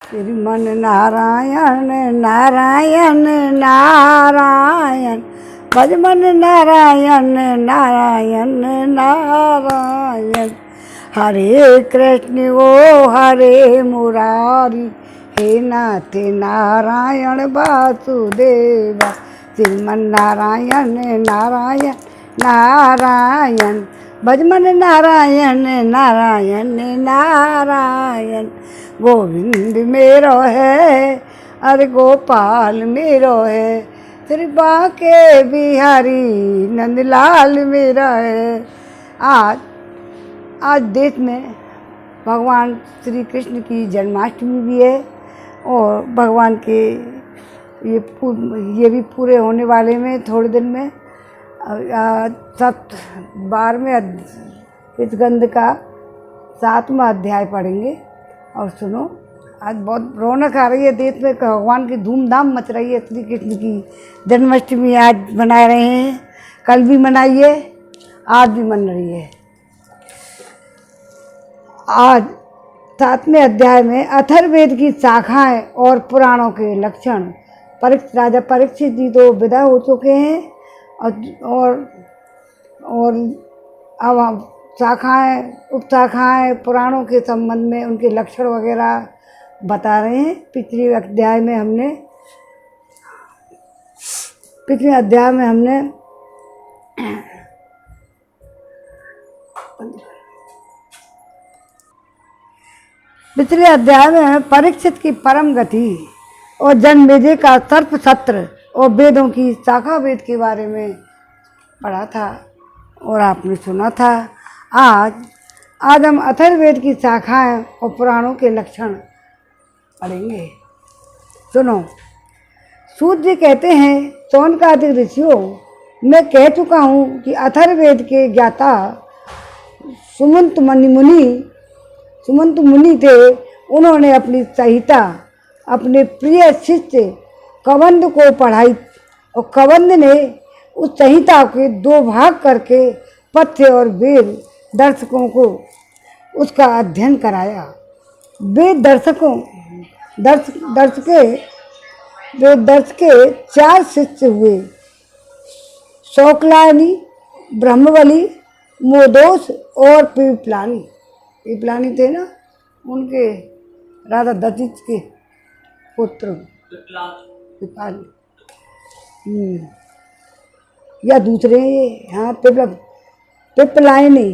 श्रीमन नारायण नारायण नारायण, भजमन नारायण नारायण नारायण। हरे कृष्ण ओ हरे मुरारी, हे नाथ नारायण वासुदेवा। श्रीमन नारायण नारायण नारायण, भजमन नारायण नारायण नारायण। गोविंद मेरो है अरे गोपाल मेरो है, श्री बाके बिहारी नंदलाल मेरा है। आज देश में भगवान श्री कृष्ण की जन्माष्टमी भी है और भगवान के ये भी पूरे होने वाले में थोड़े दिन में। 12वें इस ग्रंथ का 7वां अध्याय पढ़ेंगे। और सुनो, आज बहुत रौनक आ रही है देश में, भगवान की धूमधाम मच रही है। श्री कृष्ण की जन्माष्टमी आज मना रहे हैं, कल भी मनाइए, आज भी मन रही है। आज 7वें अध्याय में अथर्ववेद की शाखाएं और पुराणों के लक्षण। राजा परीक्षित जी तो विदा हो चुके हैं और अब शाखाएं उपशाखाएं पुराणों के संबंध में उनके लक्षण वगैरह बता रहे हैं। पिछले अध्याय में हमने पिछले अध्याय में परीक्षित की परम गति और जन्मेजय का सर्प सत्र और वेदों की शाखा वेद के बारे में पढ़ा था और आपने सुना था। आज हम अथर्ववेद की शाखाएं और पुराणों के लक्षण पढ़ेंगे। सुनो, सूत जी कहते हैं, शौनकादिक ऋषियों, मैं कह चुका हूँ कि अथर्ववेद के ज्ञाता सुमंत मुनि थे। उन्होंने अपनी संहिता अपने प्रिय शिष्य कबंध को पढ़ाई और कबंध ने उस संहिता के 2 भाग करके पथ्य और वेद दर्शकों को उसका अध्ययन कराया। वेद दर्श के 4 शिष्य हुए, शौक्लायनी, ब्रह्मबली, मोदोस और पीपलानी थे ना, उनके राजा दधिच के पुत्र पिपाली या दूसरे हाँ पिपलायनी।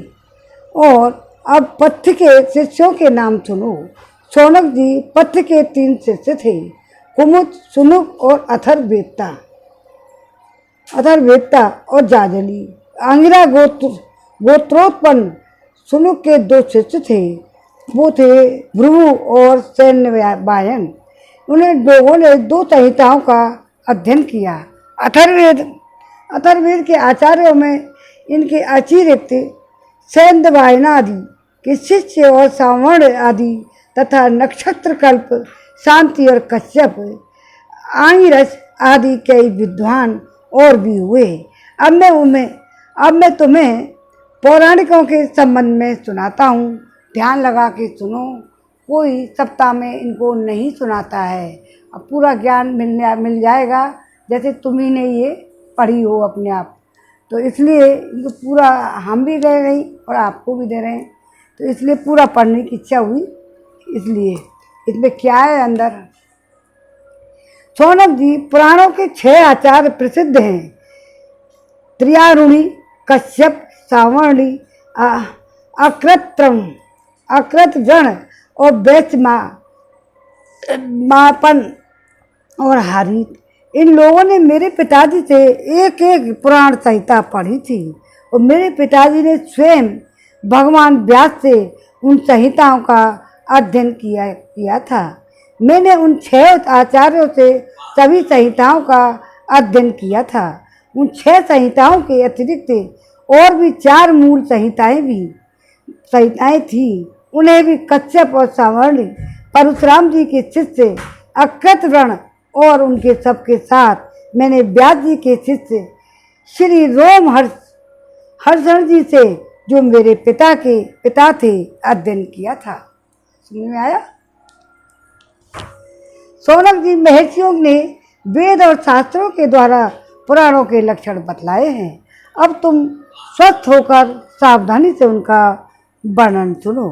और अब पथ्य के शिष्यों के नाम सुनो। शौनक जी पथ्य के 3 शिष्य थे, कुमुद, सुनुक और अथर्ववेत्ता और जाजली। अंगिरा गोत्रोत्पन्न सुनुक के 2 शिष्य थे, वो थे भृगु और सैन्यवायन। उन्हें लोगों ने 2 संहिताओं का अध्ययन किया। अथर्ववेद के आचार्यों में इनके अतिरिक्त सैन्यवायन आदि के शिष्य और सावर्ण आदि तथा नक्षत्र कल्प, शांति और कश्यप, आंगिरस आदि कई विद्वान और भी हुए। अब मैं तुम्हें पौराणिकों के संबंध में सुनाता हूँ, ध्यान लगा के सुनो। कोई सप्ताह में इनको नहीं सुनाता है, अब पूरा ज्ञान मिल जाएगा जैसे तुम्ही ने ये पढ़ी हो अपने आप। तो इसलिए इनको पूरा हम भी दे रहे हैं और आपको भी दे रहे हैं, तो इसलिए पूरा पढ़ने की इच्छा हुई। इसलिए इसमें क्या है अंदर। शौनक जी पुराणों के 6 आचार्य प्रसिद्ध हैं, त्रियारुणी, कश्यप, सावर्णी, अकृतगण और वैश्यमापन और हरित। इन लोगों ने मेरे पिताजी से एक पुराण संहिता पढ़ी थी और मेरे पिताजी ने स्वयं भगवान व्यास से उन संहिताओं का अध्ययन किया था। मैंने उन 6 आचार्यों से सभी संहिताओं का अध्ययन किया था। उन 6 संहिताओं के अतिरिक्त और भी 4 मूल संहिताएं थी। उन्हें भी कश्यप और सावर्णी परशुराम जी के शिष्य अकृतवर्ण और उनके सबके साथ मैंने व्यास जी के शिष्य श्री रोमहर्षण जी से, जो मेरे पिता थे, अध्ययन किया था। समझ में आया? शौनक जी, महर्षियों ने वेद और शास्त्रों के द्वारा पुराणों के लक्षण बतलाए हैं। अब तुम स्वस्थ होकर सावधानी से उनका वर्णन सुनो।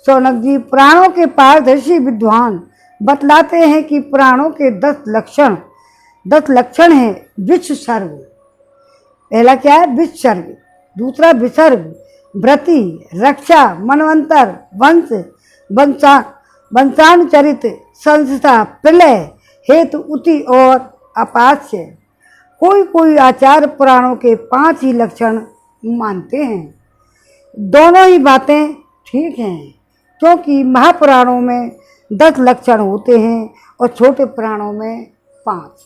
शौनक जी, पुराणों के पारदर्शी विद्वान बतलाते हैं कि पुराणों के 10 लक्षण हैं। विश्वसर्ग, पहला क्या है? विश्वसर्ग। दूसरा विसर्ग, व्रति, रक्षा, मनवंतर, वंश, वंशानुचरित, संस्था, प्रलय, हेतु, उति और अपास्य। कोई आचार्य पुराणों के 5 ही लक्षण मानते हैं। दोनों ही बातें ठीक हैं, क्योंकि महापुराणों में 10 लक्षण होते हैं और छोटे पुराणों में 5।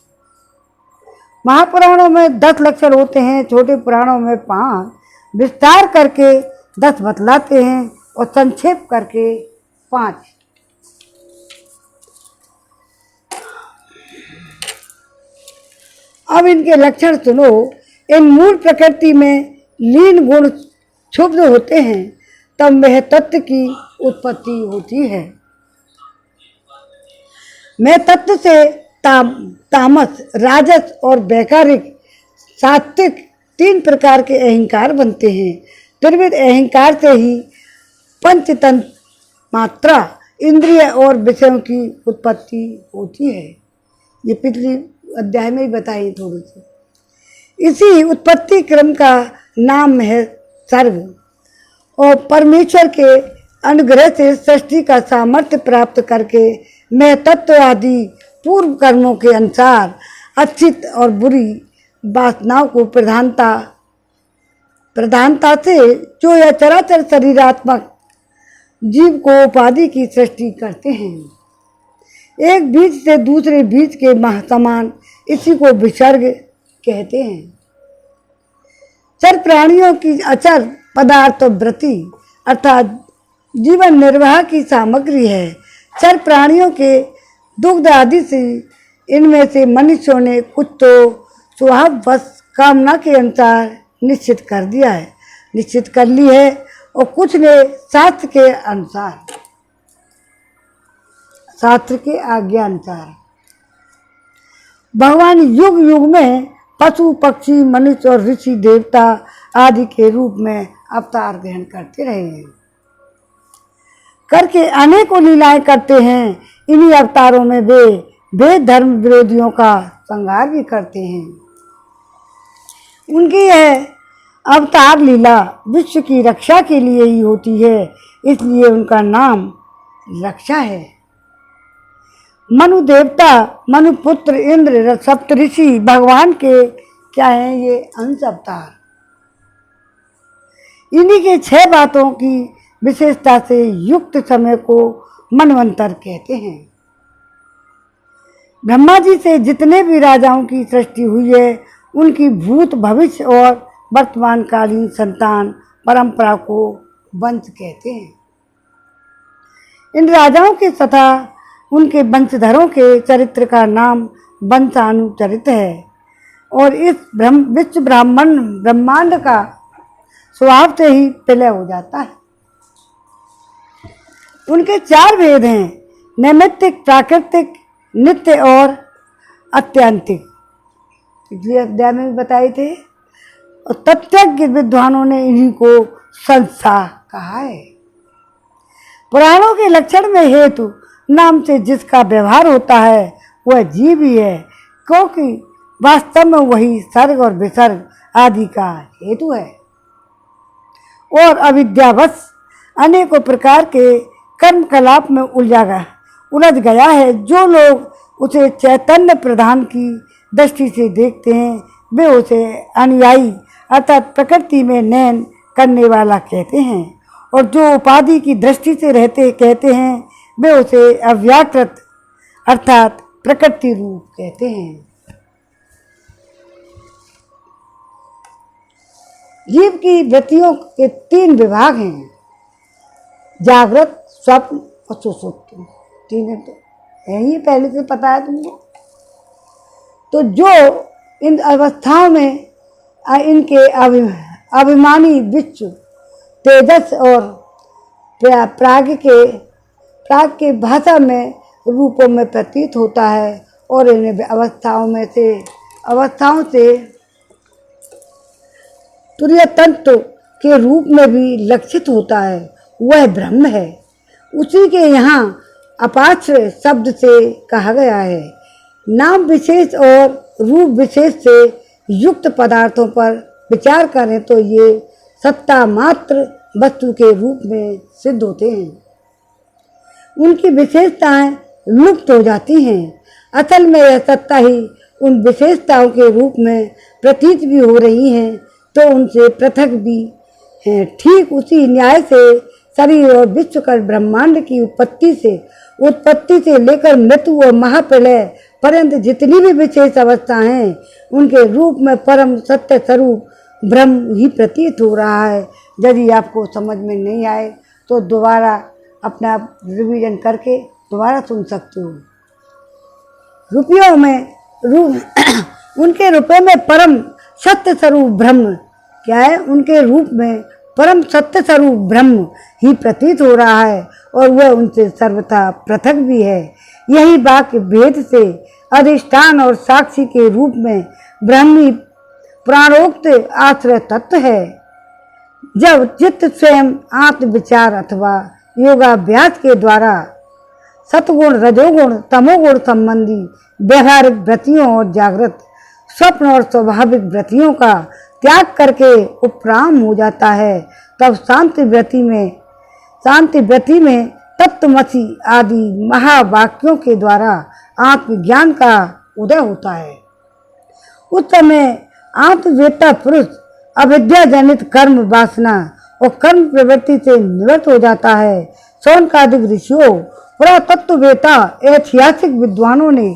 महापुराणों में 10 लक्षण होते हैं, छोटे पुराणों में 5। विस्तार करके 10 बतलाते हैं और संक्षेप करके 5। अब इनके लक्षण सुनो। इन मूल प्रकृति में लीन गुण क्षुब्ध होते हैं, तब वह तत्व की उत्पत्ति होती है। मैं तत्व से तामस, राजस और वैकारिक, सात्विक 3 प्रकार के अहंकार बनते हैं। त्रिविध अहंकार से ही पंचतंत्र मात्रा, इंद्रिय और विषयों की उत्पत्ति होती है। ये पिछली अध्याय में ही बताई थोड़ी सी। इसी उत्पत्ति क्रम का नाम है सर्ग। और परमेश्वर के अनुग्रह से सृष्टि का सामर्थ्य प्राप्त करके मैं तत्व आदि पूर्व कर्मों के अनुसार अच्छी और बुरी वासनाओं को प्रधानता से जो यह चराचर शरीरात्मक जीव को उपाधि की सृष्टि करते हैं। एक बीज से दूसरे बीज के समान इसी को विसर्ग कहते हैं। चर प्राणियों की अचर पदार्थ वृत्ति अर्थात जीवन निर्वाह की सामग्री है। चर प्राणियों के दुग्ध आदि से इनमें से मनुष्यों ने कुछ तो स्वभाववश कामना के अनुसार निश्चित कर ली है और कुछ ने शास्त्र के अनुसार, शास्त्र के आज्ञा अनुसार। भगवान युग युग में पशु पक्षी मनुष्य और ऋषि देवता आदि के रूप में अवतार ग्रहण करते रहे हैं, करके अनेकों लीलाएं करते हैं। इन्हीं अवतारों में वे धर्म विरोधियों का संहार भी करते हैं। उनकी यह अवतार लीला विश्व की रक्षा के लिए ही होती है, इसलिए उनका नाम रक्षा है। मनु देवता, मनु पुत्र, इंद्र, सप्तऋषि भगवान के क्या हैं? ये अंश अवतार। इन्हीं के 6 बातों की विशेषता से युक्त समय को मनवंतर कहते हैं। ब्रह्मा जी से जितने भी राजाओं की सृष्टि हुई है, उनकी भूत, भविष्य और वर्तमान कालीन संतान परंपरा को वंश कहते हैं। इन राजाओं के तथा उनके वंशधरों के चरित्र का नाम वंशानुचरित है और इस विश्व ब्रह्मांड का स्वभाव से ही प्रलय हो जाता है। उनके 4 भेद हैं, नैमित्तिक, प्राकृतिक, नित्य और अत्यंतिक। पिछले अध्याय में भी बताए थे। और तत्वज्ञ विद्वानों ने इन्हीं को संस्था कहा है। पुराणों के लक्षण में हेतु नाम से जिसका व्यवहार होता है वह जीव ही है, क्योंकि वास्तव में वही सर्ग और विसर्ग आदि का हेतु है और अविद्यावश अनेकों प्रकार के कर्मकलाप में उलझ गया है। जो लोग उसे चैतन्य प्रधान की दृष्टि से देखते हैं, वे उसे अनुयायी अर्थात प्रकृति में नयन करने वाला कहते हैं, और जो उपाधि की दृष्टि से कहते हैं, वे उसे अव्याकृत अर्थात प्रकृति रूप कहते हैं। जीव की वृत्तियों के 3 विभाग हैं, जागृत, स्वप्न और सुषुप्ति। 3 तो यही पहले से पता है तुमको। तो जो इन अवस्थाओं में इनके अभिमानी विश्व, तेजस और प्राग के भाषा में रूपों में प्रतीत होता है और इन अवस्थाओं से तुरीय तत्व के रूप में भी लक्षित होता है, वह ब्रह्म है। उसी के यहाँ अपात्र शब्द से कहा गया है। नाम विशेष और रूप विशेष से युक्त पदार्थों पर विचार करें तो ये सत्ता मात्र वस्तु के रूप में सिद्ध होते हैं। उनकी विशेषताएं लुप्त हो जाती हैं। असल में यह सत्ता ही उन विशेषताओं के रूप में प्रतीत भी हो रही हैं तो उनसे पृथक भी हैं। ठीक उसी न्याय से शरीर और विश्वकर ब्रह्मांड की उत्पत्ति से लेकर मृत्यु और महाप्रलय पर्यंत जितनी भी विशेष अवस्थाएं हैं उनके रूप में परम सत्य स्वरूप ब्रह्म ही प्रतीत हो रहा है। यदि आपको समझ में नहीं आए तो दोबारा अपना रिवीजन करके दोबारा सुन सकते हो। रुपयों में उनके रुपये में परम सत्य स्वरूप ब्रह्म क्या है, उनके रूप में परम सत्य स्वरूप ब्रह्म ही प्रतीत हो रहा है और वह उनसे सर्वथा पृथक भी है। यही वाक्य भेद से अधिष्ठान और साक्षी के रूप में ब्रह्मी प्राणोक्त आश्रय तत्व है। जब चित्त स्वयं आत्मविचार अथवा योगाभ्यास के द्वारा सतगुण रजोगुण तमोगुण संबंधी व्यवहारिक वृत्तियों और जागृत स्वप्न और स्वाभाविक वृत्तियों का त्याग करके उपराम हो जाता है, तब शांति वृत्ति में तत्वमसि आदि महावाक्यों के द्वारा आत्मज्ञान का उदय होता है। उस समय आत्मवेत्ता पुरुष अविद्या जनित कर्म वासना और कर्म प्रवृत्ति से निवृत्त हो जाता है। शौनकादिक ऋषियों पुरातत्ववेत्ता ऐतिहासिक विद्वानों ने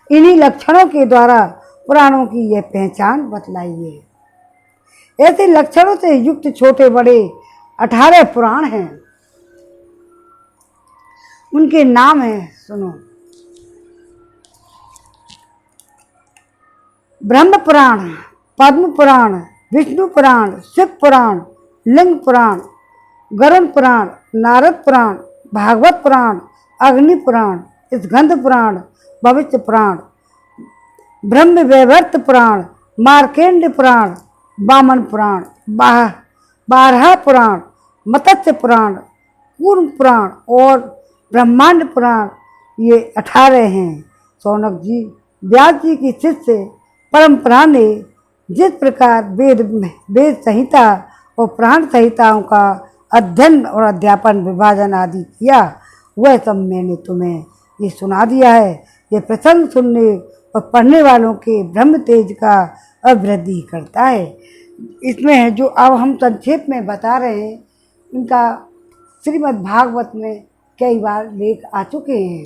इन्हीं लक्षणों के द्वारा पुराणों की यह पहचान बतलाई है। ऐसे लक्षणों से युक्त छोटे बड़े 18 पुराण हैं। उनके नाम हैं, सुनो। ब्रह्म पुराण, पद्म पुराण, विष्णु पुराण, शिव पुराण, लिंग पुराण, गरुड़ पुराण, नारद पुराण, भागवत पुराण, अग्नि पुराण, स्कंद पुराण, भविष्य पुराण, ब्रह्म वैवर्त पुराण, मार्केंड पुराण, वामन पुराण, बारहा पुराण, मत्स्य पुराण, कूर्म पुराण और ब्रह्मांड पुराण, ये 18 हैं। शौनक जी व्यास जी की शिष्य परंपरा ने जिस प्रकार वेद संहिता और पुराण संहिताओं का अध्ययन और अध्यापन विभाजन आदि किया, वह सब मैंने तुम्हें ये सुना दिया है। ये प्रसंग सुनने और पढ़ने वालों के ब्रह्म तेज का अभिवृद्धि करता है। इसमें जो अब हम संक्षेप में बता रहे हैं, इनका श्रीमद् भागवत में कई बार लेख आ चुके हैं।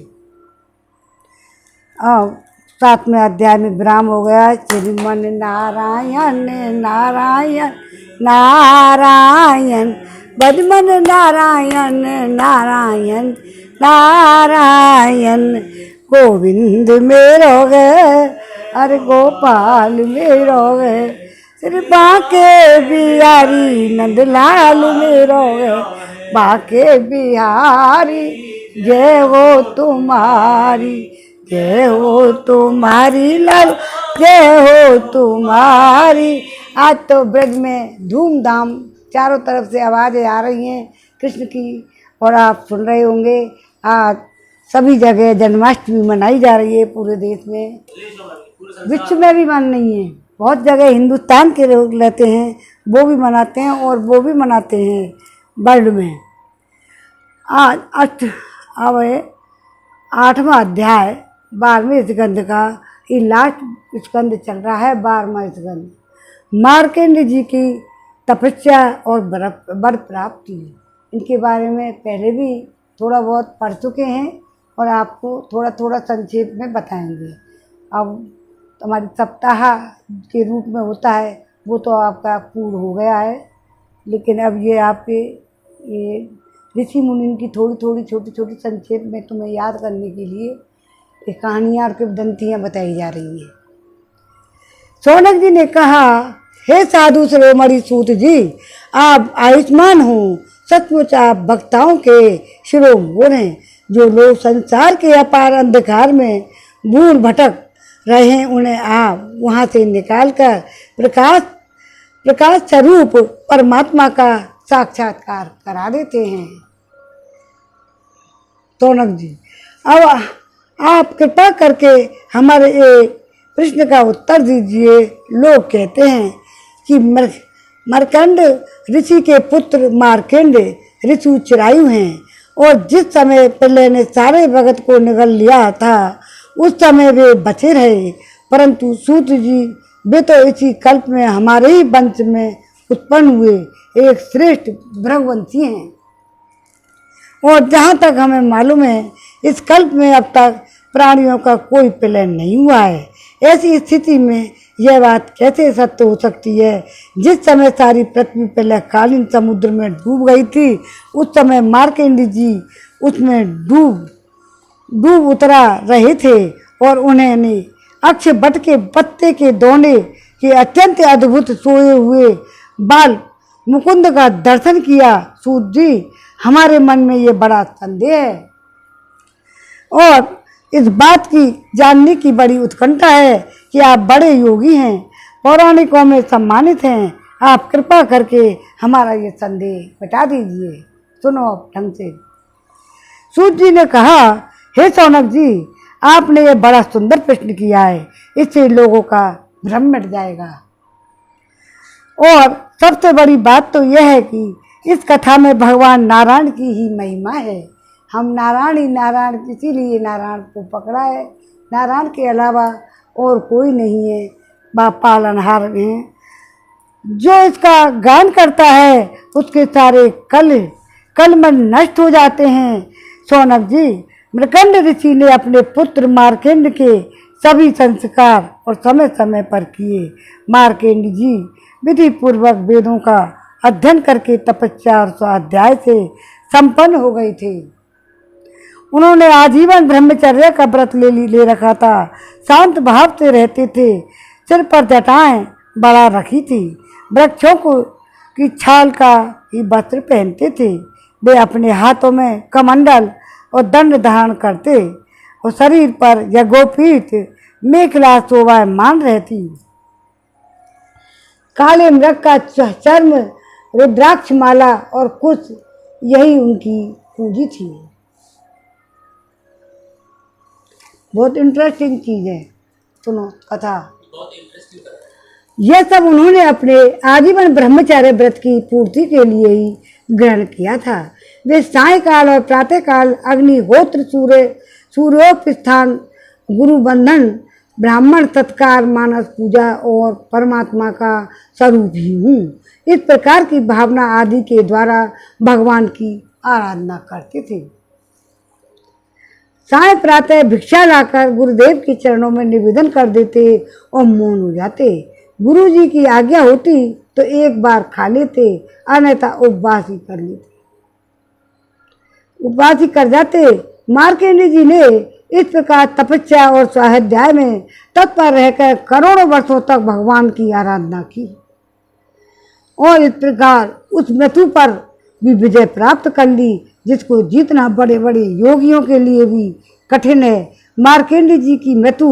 अब 7वें अध्याय में विराम हो गया। श्रीमन नारायण नारायण नारायण, बदमन नारायण नारायण नारायण, गोविंद मेरो गए अरे गोपाल मेरो गए, श्री बांके बिहारी नंदलाल मेरो गए, बांके बिहारी जय हो तुम्हारी, जय हो तुम्हारी लाल, जय हो तुम्हारी। आज तो ब्रज में धूमधाम चारों तरफ से आवाज़ें आ रही हैं कृष्ण की, और आप सुन रहे होंगे। आज सभी जगह जन्माष्टमी मनाई जा रही है पूरे देश में, विश्व में भी मन नहीं है। बहुत जगह हिंदुस्तान के लोग रहते हैं वो भी मनाते हैं और वो भी मनाते हैं वर्ल्ड में। आज 8वां अध्याय 12वें स्कंद का ये लास्ट स्कंद चल रहा है। 12वां स्कंद मार्केंड जी की तपस्या और वर प्राप्ति, इनके बारे में पहले भी थोड़ा बहुत पढ़ चुके हैं और आपको थोड़ा थोड़ा संक्षेप में बताएंगे। अब हमारी सप्ताह के रूप में होता है वो तो आपका पूर्ण हो गया है, लेकिन अब ये आपके ये ऋषि मुनि की थोड़ी थोड़ी छोटी छोटी संक्षेप में तुम्हें याद करने के लिए ये कहानियाँ और किंवदंतियाँ बताई जा रही हैं। शौनक जी ने कहा, हे साधु शिरोमणि सूत जी, आप आयुष्मान हो, सचमुच आप भक्ताओं के शिरोमणि हैं। जो लोग संसार के अपार अंधकार में भूल भटक रहे हैं, उन्हें आप वहाँ से निकालकर प्रकाश प्रकाश स्वरूप परमात्मा का साक्षात्कार करा देते हैं। शौनक जी, अब आप कृपा करके हमारे एक प्रश्न का उत्तर दीजिए। लोग कहते हैं कि मरकंड ऋषि के पुत्र मार्कंड ऋषि चिरायु हैं, और जिस समय प्रलय ने सारे भगत को निगल लिया था उस समय वे बचे रहे, परंतु सूत जी वे तो इसी कल्प में हमारे ही वंश में उत्पन्न हुए एक श्रेष्ठ भृगवंशी हैं, और जहाँ तक हमें मालूम है इस कल्प में अब तक प्राणियों का कोई प्रलय नहीं हुआ है। ऐसी स्थिति में यह बात कैसे सत्य हो सकती है? जिस समय सारी पृथ्वी प्रलय कालीन समुद्र में डूब गई थी उस समय मार्कंडेय जी उसमें डूब उतरा रहे थे, और उन्होंने अक्ष बट के पत्ते के दोने के अत्यंत अद्भुत सोए हुए बाल मुकुंद का दर्शन किया। सूत जी, हमारे मन में ये बड़ा संदेह है और इस बात की जानने की बड़ी उत्कंठा है कि आप बड़े योगी हैं, पौराणिकों में सम्मानित हैं। आप कृपा करके हमारा ये संदेह मिटा दीजिए। सुनो अब ढंग से। सूत जी ने कहा, हे शौनक जी, आपने ये बड़ा सुंदर प्रश्न किया है, इससे लोगों का भ्रम मिट जाएगा। और सबसे बड़ी बात तो यह है कि इस कथा में भगवान नारायण की ही महिमा है। हम नारायण ही नारायण, इसीलिए नारायण को पकड़ा है। नारायण के अलावा और कोई नहीं है, बाप पालनहार हैं। जो इसका गान करता है उसके सारे कल मन नष्ट हो जाते हैं। शौनक जी, मृकंड ऋषि ने अपने पुत्र मार्कंड के सभी संस्कार और समय समय पर किए। मार्कंड जी विधि पूर्वक वेदों का अध्ययन करके तपस्या और स्वाध्याय से संपन्न हो गए थे। उन्होंने आजीवन ब्रह्मचर्य का व्रत ले रखा था, शांत भाव से रहते थे, सिर पर जटाएं बढ़ा रखी थी, वृक्षों को की छाल का ही वस्त्र पहनते थे। वे अपने हाथों में कमंडल और दंड धारण करते और शरीर पर यज्ञोपीत मेखला शोभायमान रहती। काले मृग का चर्म, रुद्राक्ष माला और कुछ, यही उनकी पूंजी थी। बहुत इंटरेस्टिंग चीज है, सुनो कथा। यह सब उन्होंने अपने आजीवन ब्रह्मचार्य व्रत की पूर्ति के लिए ही ग्रहण किया था। वे सायकाल और प्रातःकाल अग्निहोत्र, सूर्योपस्थान, गुरु बंधन, ब्राह्मण सत्कार, मानस पूजा और परमात्मा का स्वरूप ही हूँ, इस प्रकार की भावना आदि के द्वारा भगवान की आराधना करते थे। साय प्रातः भिक्षा लाकर गुरुदेव के चरणों में निवेदन कर देते और मौन हो जाते। गुरु जी की आज्ञा होती तो एक बार खा लेते, अन्यथा उपवास ही कर लेते, उपवास ही कर जाते। मार्कंडेय जी ने इस प्रकार तपस्या और स्वाध्याय में तत्पर रहकर करोड़ों वर्षों तक भगवान की आराधना की और इस प्रकार उस मृत्यु पर भी विजय प्राप्त कर ली, जिसको जीतना बड़े बड़े योगियों के लिए भी कठिन है। मार्कंडेय जी की मृत्यु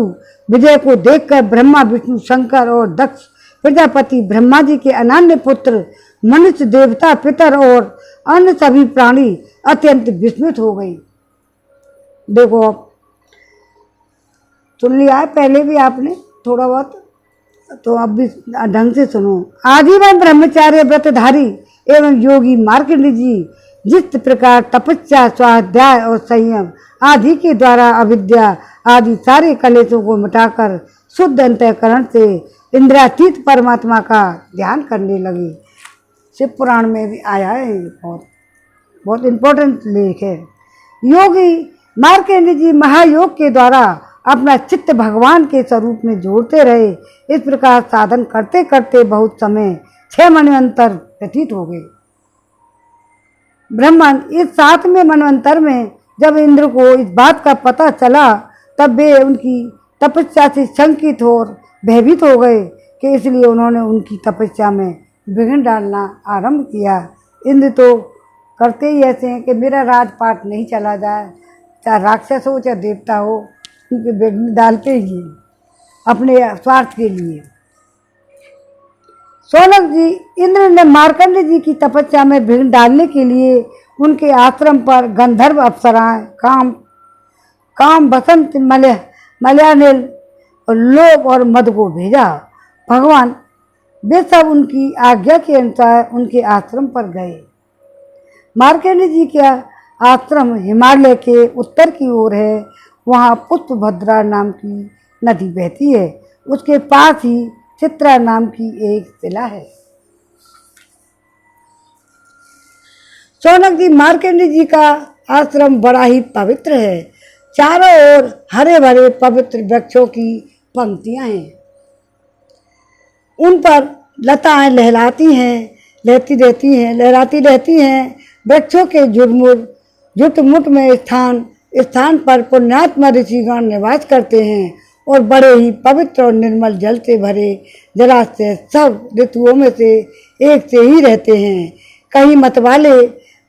विजय को देखकर ब्रह्मा, विष्णु, शंकर और दक्ष प्रजापति, ब्रह्मा जी के अनन्य पुत्र, मनुष्य, देवता, पितर और अन्य सभी प्राणी अत्यंत विस्मित हो गई। देखो, अब सुन लिया है पहले भी आपने थोड़ा बहुत, तो अब भी ढंग से सुनो। आजीवन ब्रह्मचार्य व्रतधारी एवं योगी मार्कंडेय जी जिस प्रकार तपस्या, स्वाध्याय और संयम आदि के द्वारा अविद्या आदि सारे कलेशों को मिटाकर शुद्ध अंतःकरण से इंद्रियातीत परमात्मा का ध्यान करने लगे। शिव पुराण में भी आया है, बहुत इम्पोर्टेंट लेख है। योगी मार्कंडेय जी महायोग के द्वारा अपना चित्त भगवान के स्वरूप में जोड़ते रहे। इस प्रकार साधन करते करते बहुत समय 6 मनवंतर व्यतीत हो गए। ब्रह्मांड इस 7वें मनवंतर में जब इंद्र को इस बात का पता चला, तब वे उनकी तपस्या से शंकित और भयभीत हो गए कि इसलिए उन्होंने उनकी तपस्या में विघ्न डालना आरंभ किया। इंद्र तो करते ही ऐसे हैं कि मेरा राजपाट नहीं चला जाए, चाहे राक्षस हो चाहे देवता हो, उनके विघ्न डालते ही हैं अपने स्वार्थ के लिए। शौनक जी, इंद्र ने मार्कंड जी की तपस्या में विघ्न डालने के लिए उनके आश्रम पर गंधर्व अप्सराएं, काम बसंत, मलयानिल और लोभ और मद को भेजा। भगवान वे सब उनकी आज्ञा के अनुसार उनके आश्रम पर गए। मार्कंड जी का आश्रम हिमालय के उत्तर की ओर है। वहाँ पुष्पभद्रा नाम की नदी बहती है। उसके पास ही चित्रा नाम की एक शिला है। शौनक जी, मार्कंड जी का आश्रम बड़ा ही पवित्र है। चारों ओर हरे भरे पवित्र वृक्षों की पंक्तियां हैं। उन पर लताएं लहराती रहती हैं। वृक्षों के झुटमुट में स्थान पर पुण्यात्मा ऋषिगण निवास करते हैं और बड़े ही पवित्र और निर्मल जल से भरे जलाशय सब ऋतुओं में से एक से ही रहते हैं। कहीं मतवाले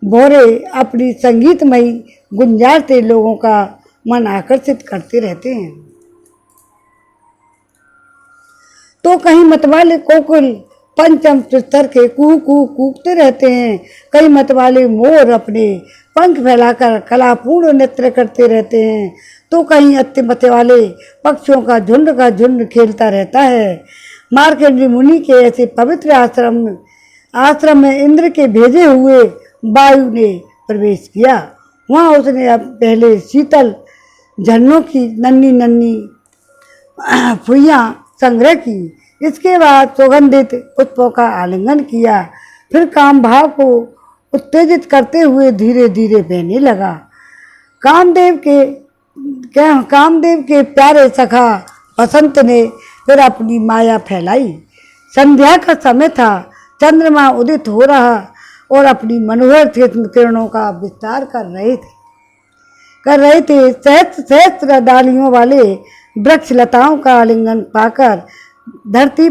भौरे अपनी संगीतमयी गुंजार से लोगों का मन आकर्षित करते रहते हैं, तो कहीं मतवाले कोकिल पंचम स्तर के कूकते रहते हैं। कई मतवाले मोर अपने पंख फैलाकर कलापूर्ण नृत्य करते रहते हैं, तो कहीं अति मतवाले पक्षियों का झुंड खेलता रहता है। मार्कंडेय मुनि के ऐसे पवित्र आश्रम में इंद्र के भेजे हुए वायु ने प्रवेश किया। वहाँ उसने अब पहले शीतल झरनों की नन्ही फुइयाँ संग्रह की। इसके बाद सुगंधित पुष्पों का आलिंगन किया। फिर काम भाव को उत्तेजित करते हुए धीरे धीरे बहने लगा। कामदेव के प्यारे सखा बसंत ने फिर अपनी माया फैलाई। संध्या का समय था। चंद्रमा उदित हो रहा और अपनी मनोहर किरणों का विस्तार कर रहे थे। सहस्त्र डालियों वाले वृक्ष लताओं का आलिंगन पाकर धरती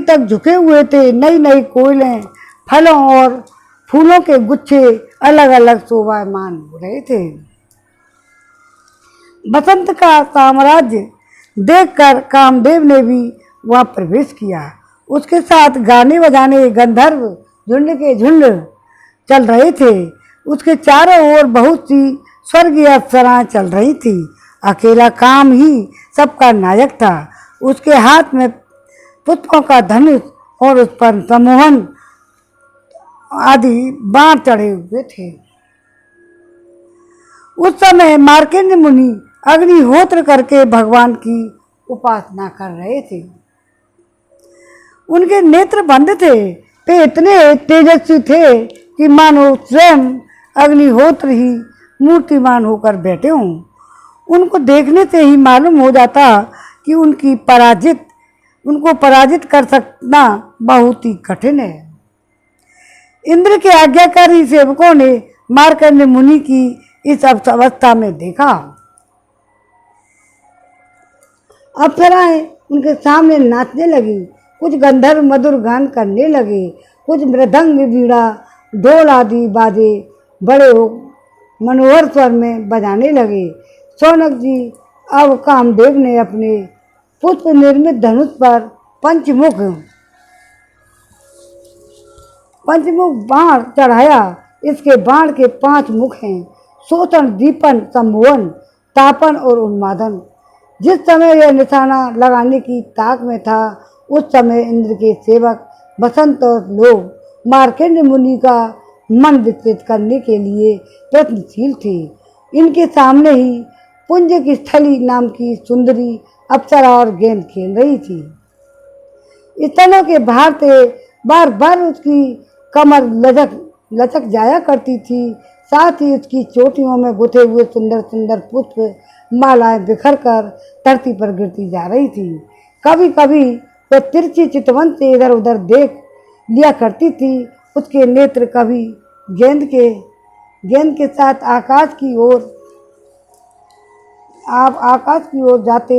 तक झुके हुए थे। नई कोयलें, फलों और फूलों के गुच्छे अलग अलग शोभायमान हो रहे थे। बसंत का साम्राज्य देखकर कामदेव ने भी वहाँ प्रवेश किया। उसके साथ गाने बजाने गंधर्व झुंड के झुंड चल रहे थे। उसके चारों ओर बहुत सी स्वर्गीय अप्सराएं चल रही थी। अकेला काम ही सबका नायक था। उसके हाथ में पुष्पों का धनुष और उस पर सम्मोहन आदि बाण चढ़े हुए थे। उस समय मार्कंडेय मुनि अग्निहोत्र करके भगवान की उपासना कर रहे थे। उनके नेत्र बंद थे। वे इतने तेजस्वी थे कि मानो स्वयं अग्निहोत्र ही मूर्तिमान होकर बैठे हों। उनको देखने से ही मालूम हो जाता कि उनको पराजित कर सकना बहुत ही कठिन है। इंद्र के आज्ञाकारी सेवकों ने मार्कंडेय मुनि की इस अवस्था में देखा। अप्सराएं उनके सामने नाचने लगी। कुछ गंधर्व मधुर गान करने लगे। कुछ मृदंग, वीणा, ढोल आदि बाजे बड़े मनोहर स्वर में बजाने लगे। शौनक जी, अब कामदेव ने अपने पुष्प निर्मित धनुष पर पंचमुख बाण चढ़ाया। इसके बाण के 5 मुख हैं: शोषण, दीपन, सम्मोहन, तापन और उन्मादन। जिस समय यह निशाना लगाने की ताक में था, उस समय इंद्र के सेवक बसंत और लोग मार्कंडेय मुनि का मन विचलित करने के लिए प्रयत्नशील थे। इनके सामने ही पुंज की स्थली नाम की सुंदरी अप्सरा और गेंद खेल रही थी। स्तनों के भार से बार बार उसकी कमर लचक जाया करती थी। साथ ही उसकी चोटियों में गुथे हुए सुंदर सुंदर पुष्प मालाएं बिखर कर धरती पर गिरती जा रही थी। कभी कभी वह तिरछी चितवन से इधर उधर देख लिया करती थी। उसके नेत्र कभी गेंद के साथ आकाश की ओर जाते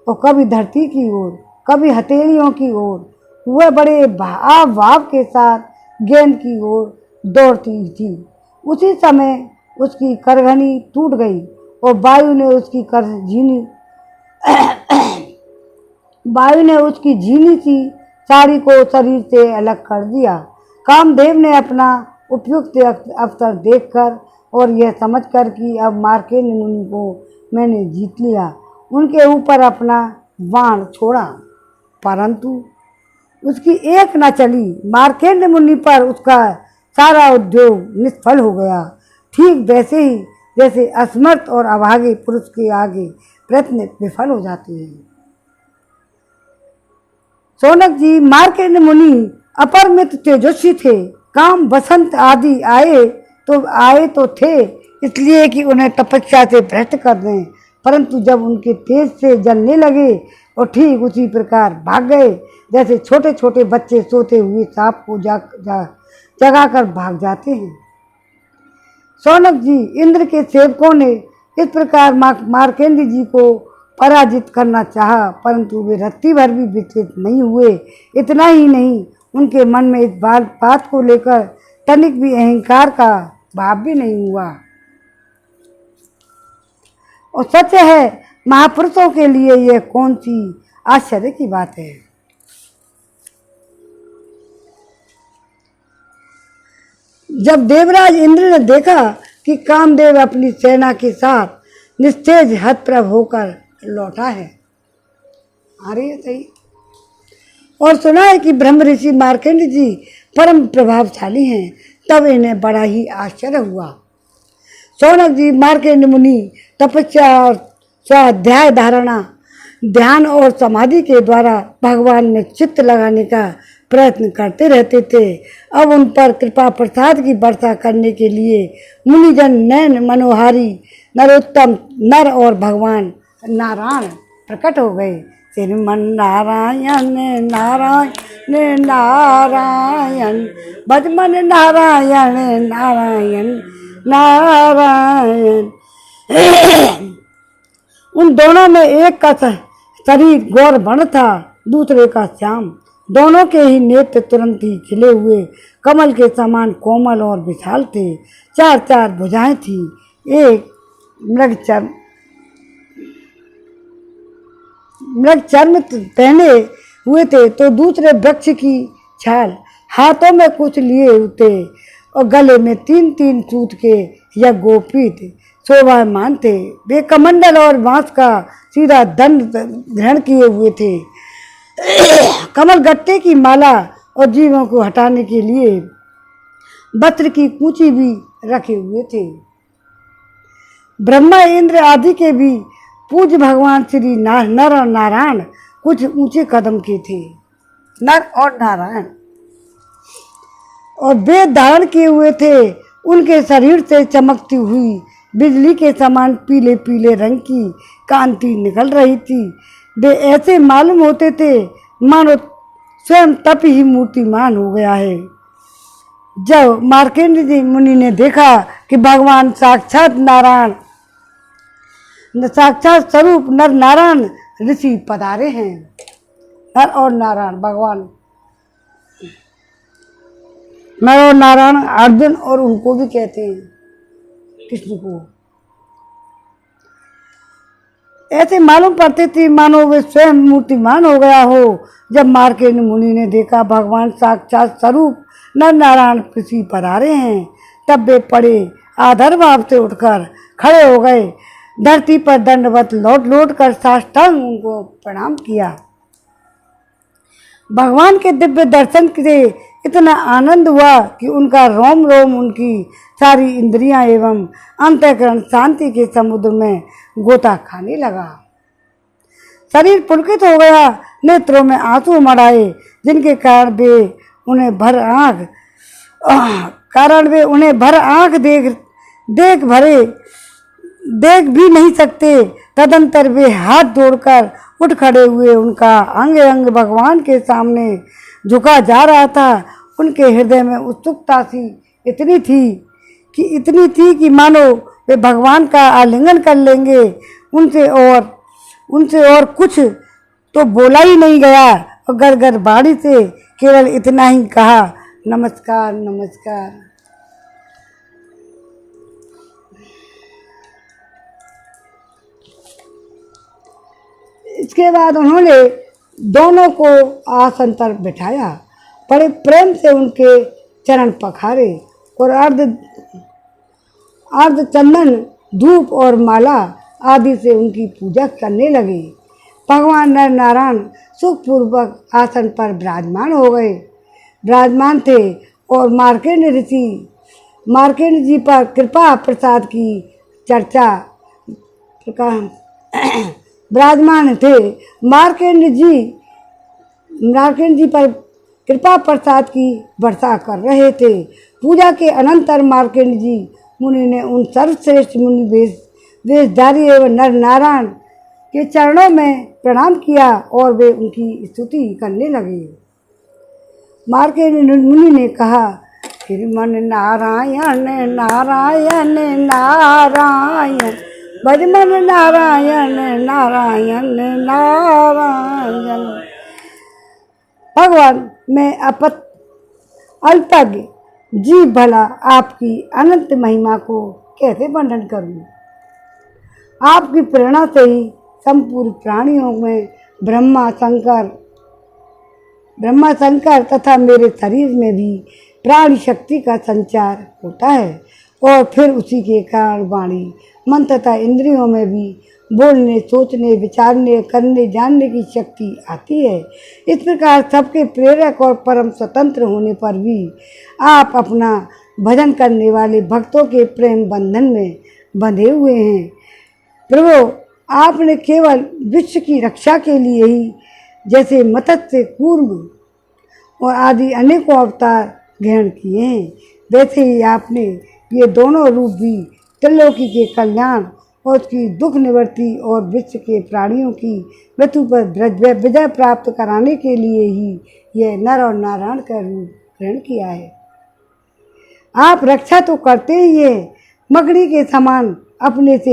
और कभी धरती की ओर, कभी हथेलियों की ओर। वह बड़े भाव के साथ गेंद की ओर दौड़ती थी। उसी समय उसकी करघनी टूट गई और वायु ने उसकी झीनी सी साड़ी को शरीर से अलग कर दिया। कामदेव ने अपना उपयुक्त अवसर देखकर और यह समझकर कि अब मार्कंडेय मुनि को मैंने जीत लिया, उनके ऊपर अपना बाण छोड़ा, परंतु उसकी एक न चली। मार्कंडेय मुनि पर उसका सारा उद्योग निष्फल हो गया। ठीक वैसे ही जैसे असमर्थ और अभागे पुरुष के आगे प्रयत्न विफल हो जाते हैं। शौनक जी, मार्कंडेय मुनि अपरिमित तेजस्वी थे। काम वसंत आदि आए तो थे इसलिए कि उन्हें तपस्या से भ्रष्ट कर दें, परंतु जब उनके तेज से जलने लगे और ठीक उसी प्रकार भाग गए जैसे छोटे छोटे बच्चे सोते हुए सांप को जगाकर भाग जाते हैं। शौनक जी, इंद्र के सेवकों ने इस प्रकार मार्कंडेय जी को पराजित करना चाहा, परंतु वे रत्ती भर भी विचलित नहीं हुए। इतना ही नहीं, उनके मन में इस बात को लेकर तनिक भी अहंकार का भाव भी नहीं हुआ। और सच है, महापुरुषों के लिए यह कौन सी आश्चर्य की बात है। जब देवराज इंद्र ने देखा कि कामदेव अपनी सेना के साथ निस्तेज हतप्रभ होकर लौटा है, आ रही है सही, और सुना है कि ब्रह्म ऋषि मार्कंडेय जी परम प्रभावशाली हैं, तब इन्हें बड़ा ही आश्चर्य हुआ। शौनक जी, मार्कंडेय मुनि तपस्या और स्वाध्याय धारणा, ध्यान और समाधि के द्वारा भगवान में चित्त लगाने का प्रयत्न करते रहते थे। अब उन पर कृपा प्रसाद की वर्षा करने के लिए मुनिजन नैन मनोहारी नरोत्तम नर और भगवान नारायण प्रकट हो गए। श्रीमन नारायण नारायण नारायण भजमन नारायण नारायण नारायण। उन दोनों में एक का शरीर गौर वर्ण था, दूसरे का श्याम। दोनों के ही नेत्र तुरंत ही खिले हुए कमल के समान कोमल और विशाल थे। चार चार भुजाएं थी, एक मृग चर्म पहने हुए थे तो दूसरे वृक्ष की छाल, हाथों में कुछ लिए हुए और गले में तीन तीन सूत के या गोपीत शोभामान थे। वे कमंडल और बांस का सीधा दंड ग्रहण किए हुए थे। कमल गट्टे की माला और जीवों को हटाने के लिए वस्त्र की कूंची भी रखे हुए थे। ब्रह्मा इंद्र आदि के भी पूज्य भगवान श्री नर और नारायण कुछ ऊंचे कदम के थे। नर और नारायण और वेद धारण किए हुए थे। उनके शरीर से चमकती हुई बिजली के समान पीले पीले रंग की कांति निकल रही थी। वे ऐसे मालूम होते थे मानो स्वयं तप ही मूर्तिमान हो गया है। जब मार्कंडेय मुनि ने देखा कि भगवान साक्षात स्वरूप नर नारायण ऋषि पधारे हैं। नर और नारायण भगवान, नर और नारायण अर्जुन और उनको भी कहते हैं, कृष्ण को। ऐसे मालूम पड़ते थे मानो वे स्वयं मूर्तिमान हो गया हो। जब मार्कंडेय मुनि ने देखा भगवान साक्षात स्वरूप नर नारायण ऋषि पधारे हैं, तब वे पड़े आदर भाव से उठकर खड़े हो गए। धरती पर दंडवत लौट कर साष्टांग उनको प्रणाम किया। भगवान के दिव्य दर्शन से इतना आनंद हुआ कि उनका रोम रोम, उनकी सारी इंद्रियां एवं अंतःकरण शांति के समुद्र में गोता खाने लगा। शरीर पुलकित हो गया, नेत्रों में आंसू उमड़ आए, जिनके कारण वे उन्हें भर आंख देख भी नहीं सकते। तदंतर वे हाथ जोड़कर उठ खड़े हुए। उनका अंग अंग भगवान के सामने झुका जा रहा था। उनके हृदय में उत्सुकता सी इतनी थी कि मानो वे भगवान का आलिंगन कर लेंगे। उनसे और कुछ तो बोला ही नहीं गया और गदगद वाणी से केवल इतना ही कहा, नमस्कार नमस्कार। इसके बाद उन्होंने दोनों को आसन पर बिठाया, बड़े प्रेम से उनके चरण पखारे और अर्ध चंदन, धूप और माला आदि से उनकी पूजा करने लगे। भगवान नर नारायण सुखपूर्वक आसन पर विराजमान थे और मार्केंड जी पर कृपा प्रसाद की चर्चा विराजमान थे। मार्केंड जी पर कृपा प्रसाद की वर्षा कर रहे थे। पूजा के अनंतर मार्केंड जी मुनि ने उन सर्वश्रेष्ठ मुनि वेशधारी एवं नर नारायण के चरणों में प्रणाम किया और वे उनकी स्तुति करने लगे। मार्केंड मुनि ने कहा, श्रीमन नारायण नारायण नारायण, भजमन नारायण नारायण नारायण। भगवान, मैं अल्पज्ञ जीव भला आपकी अनंत महिमा को कैसे वर्णन करूं। आपकी प्रेरणा से ही संपूर्ण प्राणियों में ब्रह्मा शंकर तथा मेरे शरीर में भी प्राण शक्ति का संचार होता है और फिर उसी के कारण वाणी, मन तथा इंद्रियों में भी बोलने, सोचने, विचारने, करने, जानने की शक्ति आती है। इस प्रकार सबके प्रेरक और परम स्वतंत्र होने पर भी आप अपना भजन करने वाले भक्तों के प्रेम बंधन में बंधे हुए हैं। प्रभु, आपने केवल विश्व की रक्षा के लिए ही जैसे मत्स्य, कूर्म और आदि अनेकों अवतार ग्रहण किए हैं, वैसे ही आपने ये दोनों रूप भी त्रिलोकी के कल्याण और उसकी दुख निवृत्ति और विश्व के प्राणियों की मृत्यु पर विजय प्राप्त कराने के लिए ही यह नर और नारायण का रूप ग्रहण किया है। आप रक्षा तो करते ही हैं, मकड़ी के समान अपने से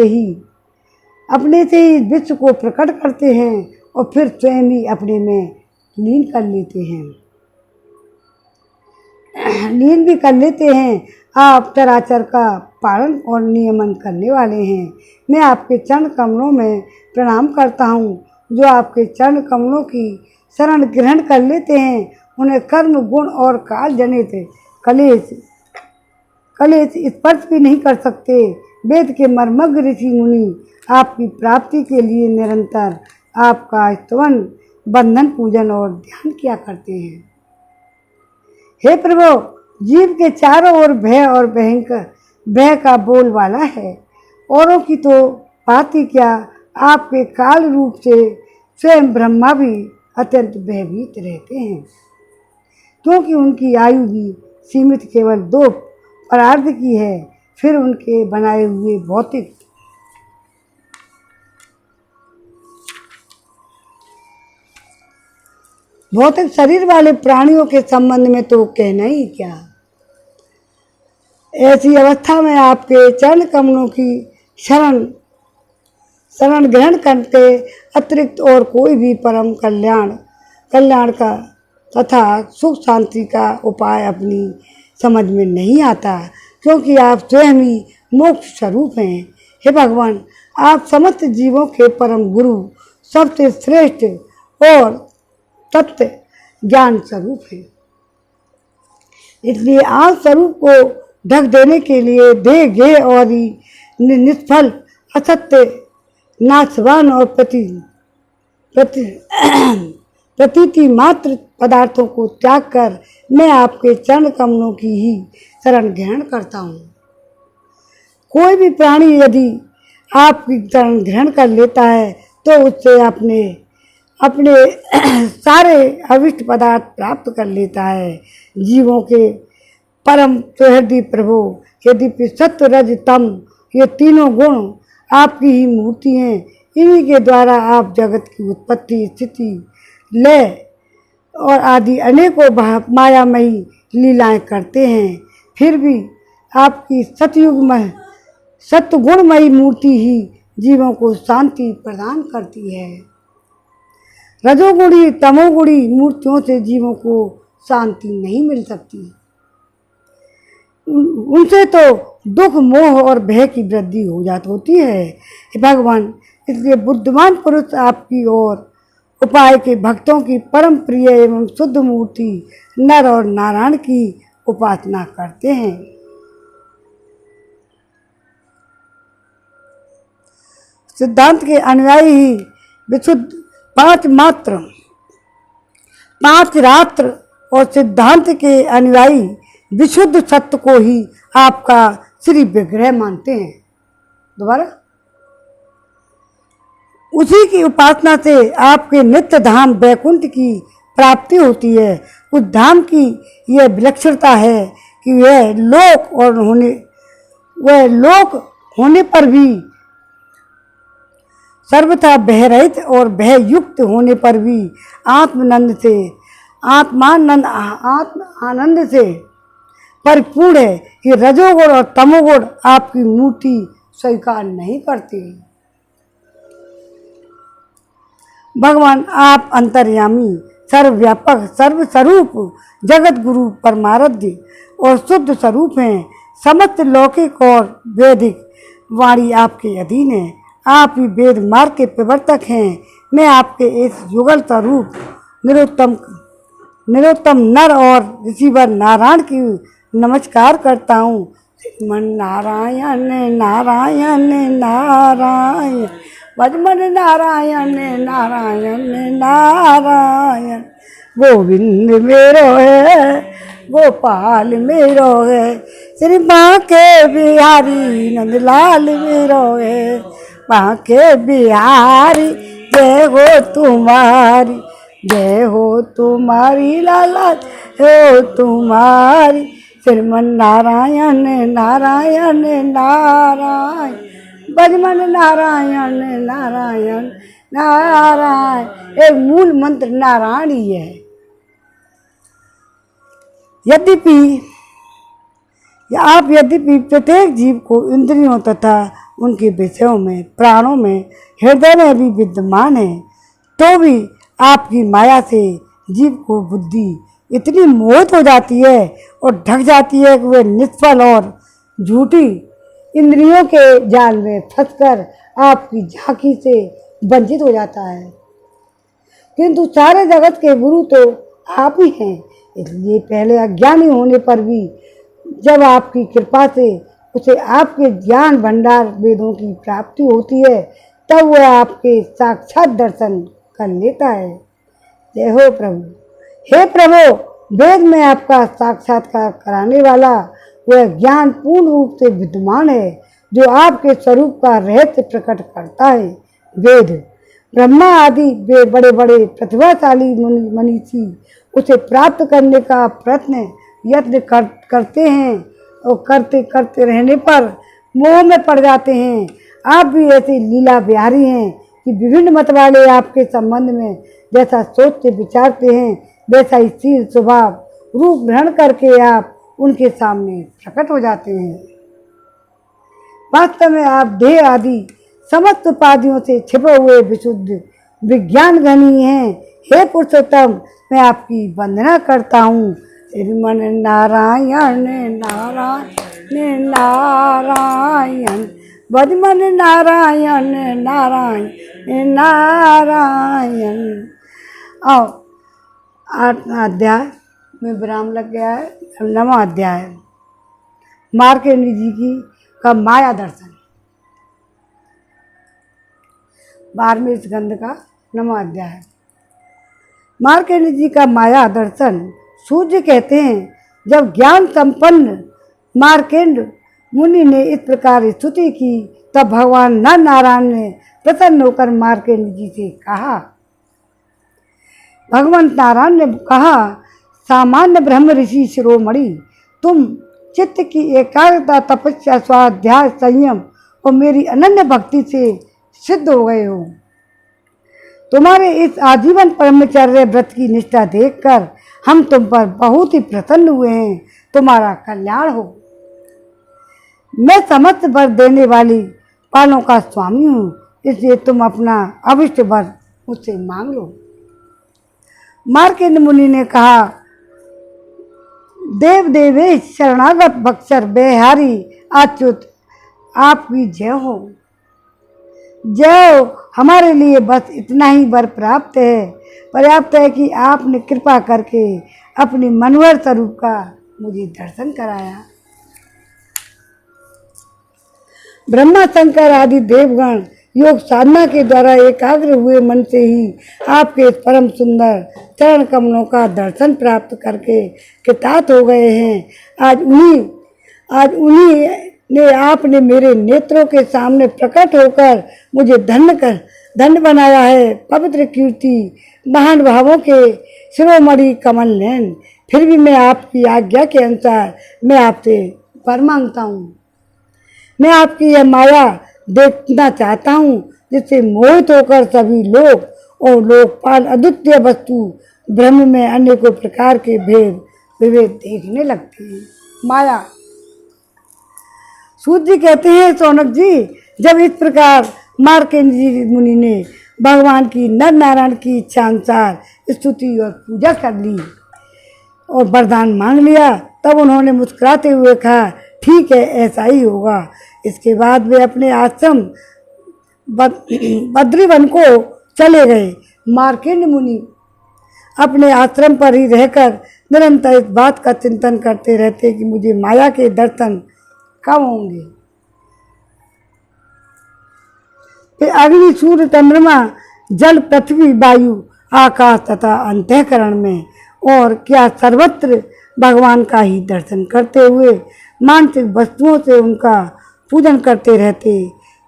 ही विश्व को प्रकट करते हैं और फिर स्वयं ही अपने में लीन भी कर लेते हैं। आप चराचर का पालन और नियमन करने वाले हैं। मैं आपके चरण कमलों में प्रणाम करता हूँ। जो आपके चरण कमलों की शरण ग्रहण कर लेते हैं, उन्हें कर्म, गुण और काल जनित कलेश स्पर्श भी नहीं कर सकते। वेद के मर्मज्ञ ऋषि मुनि आपकी प्राप्ति के लिए निरंतर आपका स्तवन, बंधन, पूजन और ध्यान किया करते हैं। हे प्रभु, जीव के चारों ओर भय का बोलबाला है। औरों की तो बात ही क्या, आपके काल रूप से स्वयं ब्रह्मा भी अत्यंत भयभीत रहते हैं, क्योंकि उनकी आयु भी सीमित केवल 2 परार्ध की है। फिर उनके बनाए हुए भौतिक शरीर वाले प्राणियों के संबंध में तो कहना ही क्या। ऐसी अवस्था में आपके चरण कमलों की शरण ग्रहण करते अतिरिक्त और कोई भी परम कल्याण का तथा सुख शांति का उपाय अपनी समझ में नहीं आता, क्योंकि आप स्वयं ही मोक्ष स्वरूप हैं। हे भगवान, आप समस्त जीवों के परम गुरु, सबसे श्रेष्ठ और तत्व ज्ञान स्वरूप है। इसलिए आप स्वरूप को ढक देने के लिए देह, गेह और निष्फल, असत्य, नाशवान और प्रतीति मात्र पदार्थों को त्याग कर मैं आपके चरण कमलों की ही शरण ग्रहण करता हूँ। कोई भी प्राणी यदि आपकी शरण ग्रहण कर लेता है तो उससे अपने सारे अविष्ट पदार्थ प्राप्त कर लेता है। जीवों के परम सुहृदय प्रभु, यद्यपि सत्व, रज, तम ये तीनों गुण आपकी ही मूर्ति हैं। इन्हीं के द्वारा आप जगत की उत्पत्ति, स्थिति, लय और आदि अनेकों मायामयी लीलाएं करते हैं। फिर भी आपकी सत्वगुणमयी मूर्ति ही जीवों को शांति प्रदान करती है। रजोगुणी, तमोगुणी मूर्तियों से जीवों को शांति नहीं मिल सकती। उनसे तो दुख, मोह और भय की वृद्धि होती है। भगवान, इसलिए बुद्धिमान पुरुष आपकी ओर उपाय के भक्तों की परम प्रिय एवं शुद्ध मूर्ति नर और नारायण की उपासना करते हैं। सिद्धांत के अनुयायी ही विशुद्ध पांच रात्र और सिद्धांत के अनुयायी विशुद्ध सत्य को ही आपका श्री विग्रह मानते हैं। दोबारा, उसी की उपासना से आपके नित्य धाम वैकुंठ की प्राप्ति होती है। उस धाम की यह विलक्षणता है कि वह लोक होने पर भी सर्वथा भयरहित और भययुक्त होने पर भी आत्मानंद से परिपूर्ण है कि रजोगुण और तमोगुण आपकी मूर्ति स्वीकार नहीं करती। भगवान आप अंतर्यामी, सर्वव्यापक, सर्वस्वरूप, जगत गुरु, परमाराध्य और शुद्ध स्वरूप हैं। समस्त लौकिक और वैदिक वाणी आपके अधीन है। आप ही वेद मार्ग के प्रवर्तक हैं। मैं आपके इस युगल स्वरूप निरोत्तम नर और ऋषिवर नारायण की नमस्कार करता हूँ। श्रीमन नारायण नारायण नारायण, भजमन नारायण नारायण नारायण। गोविंद मेरो है, गोपाल मेरो है, श्री बांके बिहारी नंदलाल मेरो है। बांके बिहारी जय हो तुम्हारी, जय हो तुम्हारी लाला, हो तुम्हारी। श्रीमन नारायण नारायण नारायण, भजमन नारायण नारायण नारायण। एक मूल मंत्र नारायण ही है। यद्यपि प्रत्येक जीव को इंद्रियों तथा उनके विषयों में, प्राणों में, हृदय में भी विद्यमान है, तो भी आपकी माया से जीव को बुद्धि इतनी मोहित हो जाती है और ढक जाती है कि वह निष्फल और झूठी इंद्रियों के जाल में फंसकर आपकी झांकी से वंचित हो जाता है। किंतु सारे जगत के गुरु तो आप ही हैं। इसलिए पहले अज्ञानी होने पर भी जब आपकी कृपा से उसे आपके ज्ञान भंडार वेदों की प्राप्ति होती है, तब वह आपके साक्षात दर्शन कर लेता है। जय हो प्रभु। हे प्रभु, वेद में आपका साक्षात्कार कराने वाला वह ज्ञान पूर्ण रूप से विद्यमान है जो आपके स्वरूप का रहस्य प्रकट करता है। वेद, ब्रह्मा आदि वे बड़े बड़े प्रतिभाशाली मनीषी उसे प्राप्त करने का यत्न करते हैं और करते करते रहने पर मोह में पड़ जाते हैं। आप भी ऐसे लीला बिहारी हैं कि विभिन्न मत वाले आपके संबंध में जैसा सोचते विचारते हैं, वैसा ही शील स्वभाव रूप ग्रहण करके आप उनके सामने प्रकट हो जाते हैं। वास्तव में आप देह आदि समस्त उपाधियों से छिपे हुए विशुद्ध विज्ञान घनी हैं। हे पुरुषोत्तम, मैं आपकी वंदना करता हूँ। श्रीमन नारायण नारायण नारायण, भजमन नारायण नारायण नारायण। आओ, 8वां अध्याय में विराम लग गया है। 9वां अध्याय, मार्कंडेय जी का माया दर्शन। 12वें स्कंद का 9वां अध्याय। मार्कंडेय जी का माया दर्शन। सूर्य कहते हैं, जब ज्ञान संपन्न मार्कंड मुनि ने इस प्रकार स्तुति की, तब भगवान नर नारायण ने प्रसन्न होकर मार्कंडेय जी से कहा। भगवान नारायण ने कहा, सामान्य ब्रह्म ऋषि शिरोमणि, तुम चित्त की एकाग्रता, तपस्या, स्वाध्याय, संयम और मेरी अनन्य भक्ति से सिद्ध हो गए हो। तुम्हारे इस आजीवन ब्रह्मचर्य व्रत की निष्ठा देखकर हम तुम पर बहुत ही प्रसन्न हुए हैं। तुम्हारा कल्याण हो। मैं समस्त वर देने वाली पालों का स्वामी हूँ, इसलिए तुम अपना अभिष्ट वर मुझसे मांग लो। मार्कंडेय मुनि ने कहा, देव देवेश शरणागत बक्सर बेहारी अच्युत, आपकी जय हो। जो हमारे लिए बस इतना ही वर पर्याप्त है कि आपने कृपा करके अपने मनोहर स्वरूप का मुझे दर्शन कराया। ब्रह्मा शंकर आदि देवगण योग साधना के द्वारा एकाग्र हुए मन से ही आपके परम सुंदर चरण कमलों का दर्शन प्राप्त करके कृतार्थ हो गए हैं। आज उन्हीं ने आपने मेरे नेत्रों के सामने प्रकट होकर मुझे धन्य बनाया है। पवित्र कीर्ति महान भावों के शिरोमणि कमल नयन, फिर भी मैं आपकी आज्ञा के अनुसार मैं आपसे वर मांगता हूँ। मैं आपकी यह माया देखना चाहता हूँ जिससे मोहित होकर सभी लोग और लोकपाल अद्वितीय वस्तु ब्रह्म में अनेकों प्रकार के विभेद देखने लगते हैं। माया सूत जी कहते हैं, सौनक जी, जब इस प्रकार मार्कंडेय मुनि ने भगवान की नर नारायण की इच्छा अनुसार स्तुति और पूजा कर ली और वरदान मांग लिया, तब उन्होंने मुस्कुराते हुए कहा, ठीक है, ऐसा ही होगा। इसके बाद वे अपने आश्रम बद्रीवन को चले गए। मार्कंडेय मुनि अपने आश्रम पर ही रहकर निरंतर इस बात का चिंतन करते रहते कि मुझे माया के दर्शन कब होंगे। फिर अग्नि सूर्य चंद्रमा जल पृथ्वी वायु आकाश तथा अंतःकरण में और क्या सर्वत्र भगवान का ही दर्शन करते हुए मानसिक वस्तुओं से उनका पूजन करते रहते।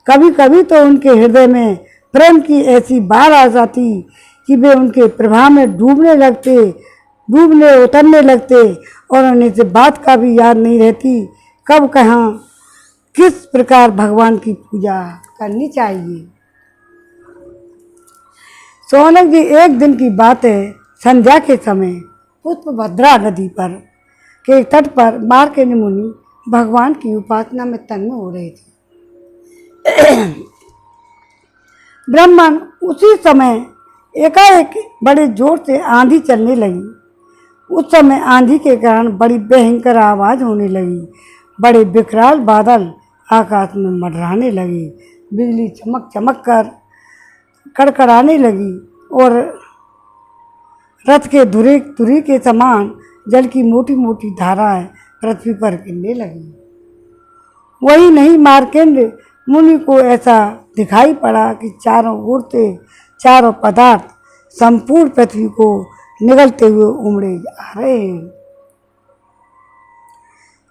कभी कभी तो उनके हृदय में प्रेम की ऐसी बाढ़ आ जाती कि वे उनके प्रभाव में डूबने उतरने लगते और उन्हें से बात का भी याद नहीं रहती कब कहाँ किस प्रकार भगवान की पूजा करनी चाहिए। सौनक जी, एक दिन की बात है, संध्या के समय पुष्पभद्रा नदी पर के तट पर मार्कंडेय मुनि भगवान की उपासना में तन्मय हो रहे थे। ब्राह्मण उसी समय एकाएक बड़े जोर से आंधी चलने लगी। उस समय आंधी के कारण बड़ी भयंकर आवाज होने लगी। बड़े विकराल बादल आकाश में मंडराने लगे। बिजली चमक कर कड़कड़ाने लगी और रथ के धुरी के समान जल की मोटी मोटी धाराएं पृथ्वी पर गिरने लगी। वही नहीं, मार्कंडेय मुनि को ऐसा दिखाई पड़ा कि चारों ओर से चारों पदार्थ संपूर्ण पृथ्वी को निगलते हुए उमड़े आ रहे हैं।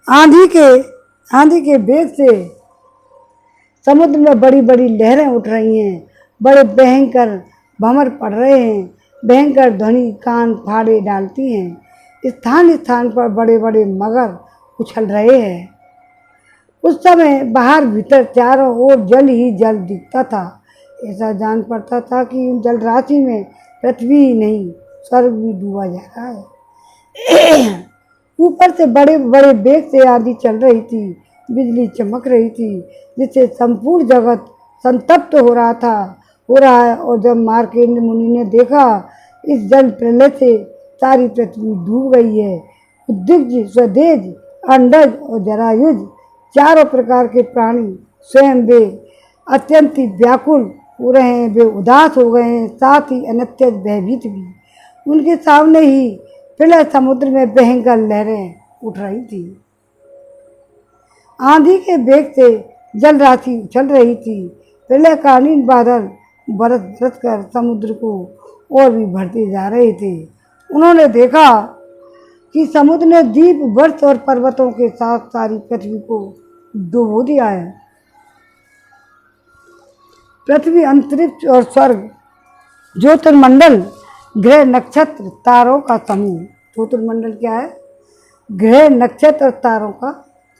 आंधी के वेग से समुद्र में बड़ी बड़ी लहरें उठ रही हैं। बड़े भयंकर भंवर पड़ रहे हैं। भयंकर ध्वनि कान फाड़े डालती हैं। स्थान स्थान पर बड़े बड़े मगर उछल रहे हैं। उस समय बाहर भीतर चारों ओर जल ही जल दिखता था। ऐसा जान पड़ता था कि जल राशि में पृथ्वी ही नहीं स्वर्ग भी डूबा जा रहा है। ऊपर से बड़े बड़े वेग से आंधी चल रही थी। बिजली चमक रही थी, जिससे संपूर्ण जगत संतप्त हो रहा है। और जब मार्कंडेय मुनि ने देखा इस जल प्रलय से सारी पृथ्वी डूब गई है, उद्विग्न, स्वदेज, अंडज और जरायुज चारों प्रकार के प्राणी स्वयं वे अत्यंत व्याकुल हो रहे हैं। वे उदास हो गए हैं, साथ ही अत्यंत भयभीत भी। उनके सामने ही प्रलय समुद्र में भयंकर लहरें उठ रही थी। आंधी के वेग से जल राशि उछल रही थी। प्रलयकालीन बादल बरस कर समुद्र को और भी भरते जा रहे थे। उन्होंने देखा कि समुद्र ने द्वीप, वर्ष और पर्वतों के साथ सारी पृथ्वी को डुबो दिया है। पृथ्वी, अंतरिक्ष और स्वर्ग, ज्योतिर्मंडल, ग्रह, नक्षत्र, तारों का समूह। ज्योतिर्मंडल क्या है? ग्रह, नक्षत्र और तारों का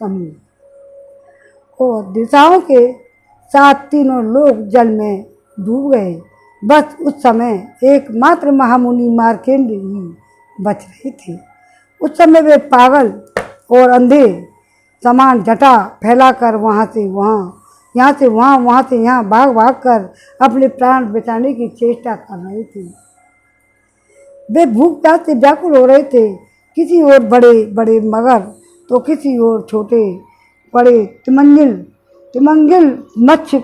समूह। और दिशाओं के साथ तीनों लोग जल में डूब गए। बस उस समय एकमात्र महामुनि मार्कंडेय ही बच रहे थे। उस समय वे पागल और अंधे समान जटा फैलाकर यहाँ से यहाँ भाग कर अपने प्राण बचाने की चेष्टा कर रहे थे। वे भूख प्यास से व्याकुल हो रहे थे। किसी ओर बड़े बड़े मगर तो किसी ओर छोटे बड़े तिमिंगिल मत्स्य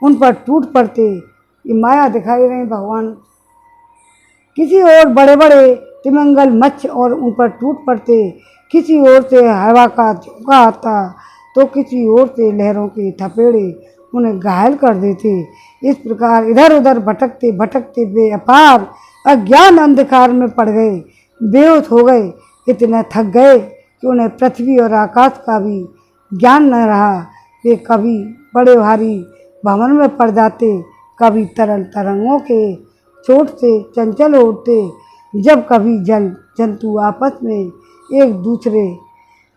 उन पर टूट पड़ते। ये माया दिखाई रही भगवान। किसी और बड़े बड़े तिमिंगल मच्छ और उन पर टूट पड़ते। किसी ओर से हवा का झोंका आता तो किसी ओर से लहरों के थपेड़े उन्हें घायल कर देते। इस प्रकार इधर उधर भटकते भटकते वे अपार अज्ञान अंधकार में पड़ गए, बेहोश हो गए। इतने थक गए कि उन्हें पृथ्वी और आकाश का भी ज्ञान न रहा। वे कभी बड़े भारी भवन में पड़ जाते, कभी तरल तरंगों के चोट से चंचल उठते, जब कभी जल जंतु आपस में एक दूसरे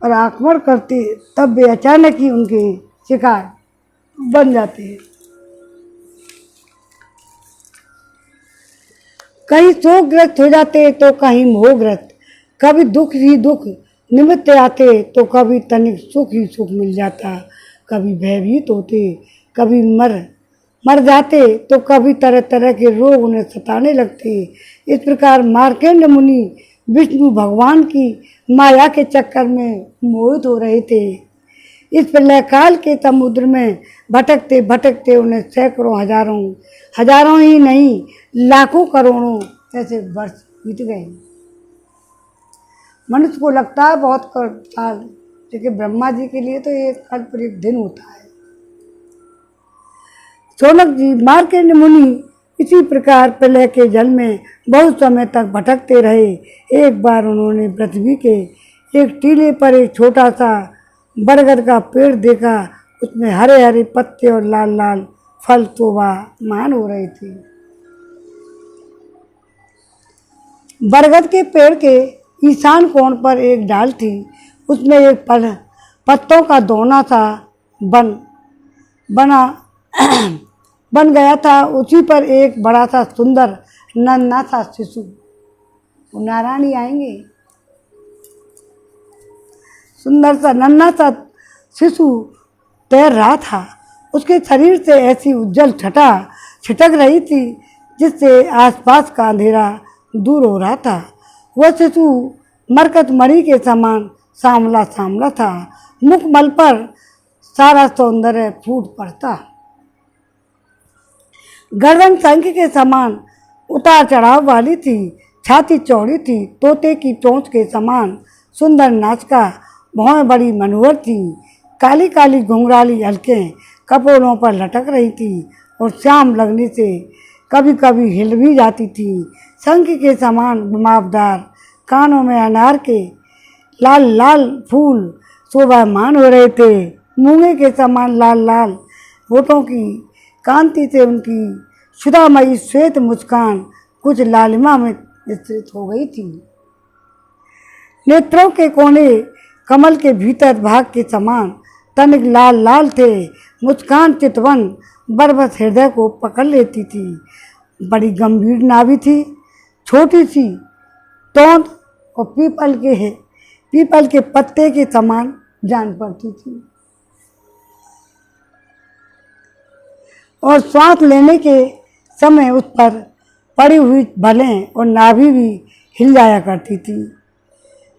पर आक्रमण करते, तब वे अचानक ही उनके शिकार बन जाते हैं। कहीं शोकग्रस्त हो जाते तो कहीं मोहग्रस्त, कभी दुख ही दुख निमित्त आते तो कभी तनिक सुख ही सुख मिल जाता, कभी भयभीत होते, कभी मर जाते तो कभी तरह तरह के रोग उन्हें सताने लगते। इस प्रकार मार्कंड मुनि विष्णु भगवान की माया के चक्कर में मोहित हो रहे थे। इस प्रलय काल के समुद्र में भटकते भटकते उन्हें सैकड़ों हजारों ही नहीं लाखों करोड़ों ऐसे वर्ष बीत गए। मनुष्य को लगता है बहुत साल, लेकिन ब्रह्मा जी के लिए तो ये कल्प एक दिन होता है। शौनक जी मार्कंड मुनि इसी प्रकार प्रलय के जल में बहुत समय तक भटकते रहे। एक बार उन्होंने पृथ्वी के एक टीले पर एक छोटा सा बरगद का पेड़ देखा। उसमें हरे हरे पत्ते और लाल लाल फल शोभामान हो रहे थे। बरगद के पेड़ के ईशान कोण पर एक डाल थी, उसमें एक पत्तों का दोना सा बन गया था। उसी पर एक बड़ा सा सुंदर नन्हा सा शिशु, नारायण ही आएंगे, सुंदर सा नन्हा सा शिशु तैर रहा था। उसके शरीर से ऐसी उज्जवल छटा छिटक रही थी जिससे आसपास का अंधेरा दूर हो रहा था। वह शिशु मरकत मणि के समान सांवला सांवला था। मुखमल पर सारा सौंदर्य फूट पड़ता। गर्दन शंख के समान उतार चढ़ाव वाली थी, छाती चौड़ी थी, तोते की चोंच के समान सुंदर नाचिका भौहें बड़ी मनोहर थी। काली काली घुंघराली हलकें कपोलों पर लटक रही थी और श्याम लगने से कभी कभी हिल भी जाती थी। शंख के समान घुमावदार कानों में अनार के लाल लाल फूल शोभामान हो रहे थे। मूंगे के समान लाल लाल होठों की कांति से उनकी सुधामयी श्वेत मुस्कान कुछ लालिमा में विस्तृत हो गई थी। नेत्रों के कोने कमल के भीतर भाग के समान तनिक लाल लाल थे। मुस्कान चितवन बरबस हृदय को पकड़ लेती थी। बड़ी गंभीर नाभि थी, छोटी सी तोंद और पीपल के पत्ते के समान जान पड़ती थी और श्वास लेने के समय उस पर पड़ी हुई भलें और नाभि भी हिल जाया करती थी।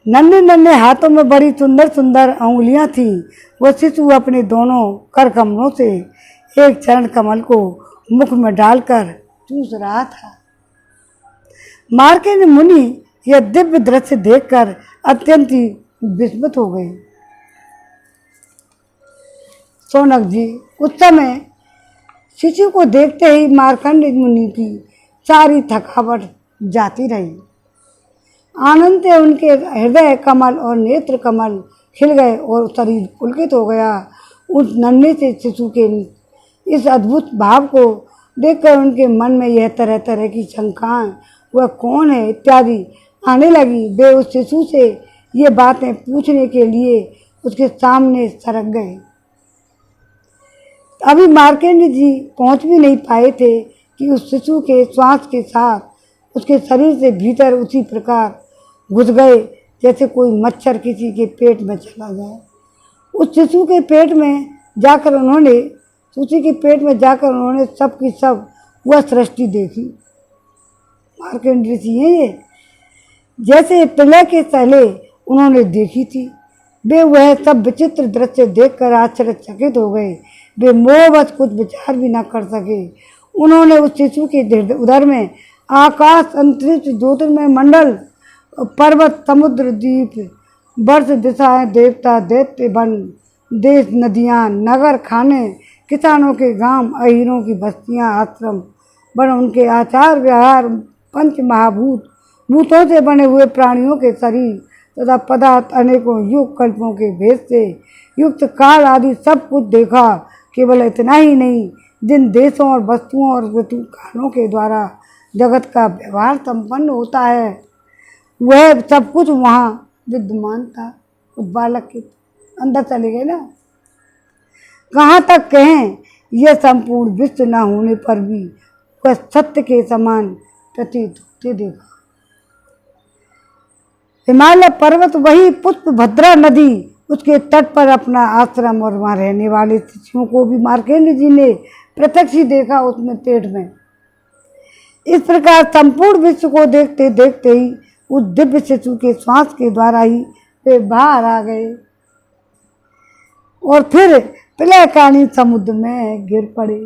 नन्हे नन्हे हाथों में बड़ी सुंदर सुंदर उंगलियां थीं। वह शिशु अपने दोनों कर कमलों से एक चरण कमल को मुख में डालकर चूस रहा था। मार्कंड मुनि यह दिव्य दृश्य देखकर अत्यंत ही विस्मित हो गए। शौनक जी उस समय शिशु को देखते ही मार्कंड मुनि की सारी थकावट जाती रही। आनंद से उनके हृदय कमल और नेत्र कमल खिल गए और शरीर पुलकित हो गया। उस नन्हे से शिशु के इस अद्भुत भाव को देखकर उनके मन में यह तरह तरह की शंकाएं, वह कौन है इत्यादि आने लगी। वे उस शिशु से ये बातें पूछने के लिए उसके सामने सरक गए। अभी मार्कंड जी पहुंच भी नहीं पाए थे कि उस शिशु के श्वास के साथ उसके शरीर से भीतर उसी प्रकार घुस गए जैसे कोई मच्छर किसी के पेट में चला जाए। उस शिशु के पेट में जाकर उन्होंने सब की सब वह सृष्टि देखी। मार्कंड ऋषि हैं ये, जैसे प्रलय के पहले उन्होंने देखी थी। वे वह सब विचित्र दृश्य देखकर आश्चर्यचकित हो गए। वे मोहवश कुछ विचार भी न कर सके। उन्होंने उस शिशु के उदर में आकाश, अंतरिक्ष, ज्योतिर्मय मंडल, पर्वत, समुद्र, द्वीप, वर्ष, दिशाएं, देवता, दैत्य, वन, देश, नदियाँ, नगर, खाने, किसानों के गांव, अहीरों की बस्तियां, आश्रम, वन, उनके आचार व्यवहार, पंच महाभूत, भूतों से बने हुए प्राणियों के शरीर तथा पदार्थ, अनेकों युग कल्पों के भेद से युक्त काल आदि सब कुछ देखा। केवल इतना ही नहीं, जिन देशों और वस्तुओं और ऋतु कालों के द्वारा जगत का व्यवहार संपन्न होता है, वह सब कुछ वहाँ विद्यमान था। उस बालक के अंदर चले गए ना। कहाँ तक कहें, यह संपूर्ण विश्व न होने पर भी वह सत्य के समान प्रतीत होते देखा। हिमालय पर्वत, वही पुष्प भद्रा नदी, उसके तट पर अपना आश्रम और वहाँ रहने वाले शिष्यों को भी मार्कंडेय जी ने प्रत्यक्ष ही देखा उसमें पेट में। इस प्रकार संपूर्ण विश्व को देखते देखते ही उस दिव्य शिशु के श्वास के द्वारा ही वे बाहर आ गए और फिर प्रलयकालीन समुद्र में गिर पड़े।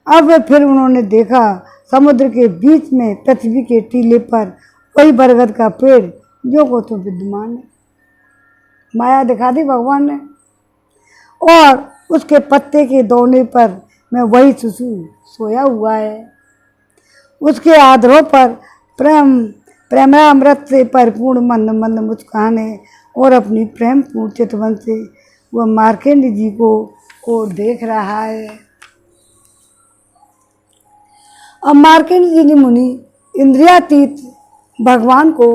अब फिर उन्होंने देखा समुद्र के बीच में पृथ्वी के टीले पर वही बरगद का पेड़ जो को तो विद्यमान है। माया दिखा दी भगवान ने, और उसके पत्ते के दौने पर में वही शिशु सोया हुआ है। उसके आधारों पर प्रेमामृत से परिपूर्ण मंद मंद मुस्काने और अपनी प्रेम पूर्ण चितवन से वह मार्कंडेय जी को देख रहा है। अब मार्कंडेय जी मुनि इंद्रियातीत भगवान को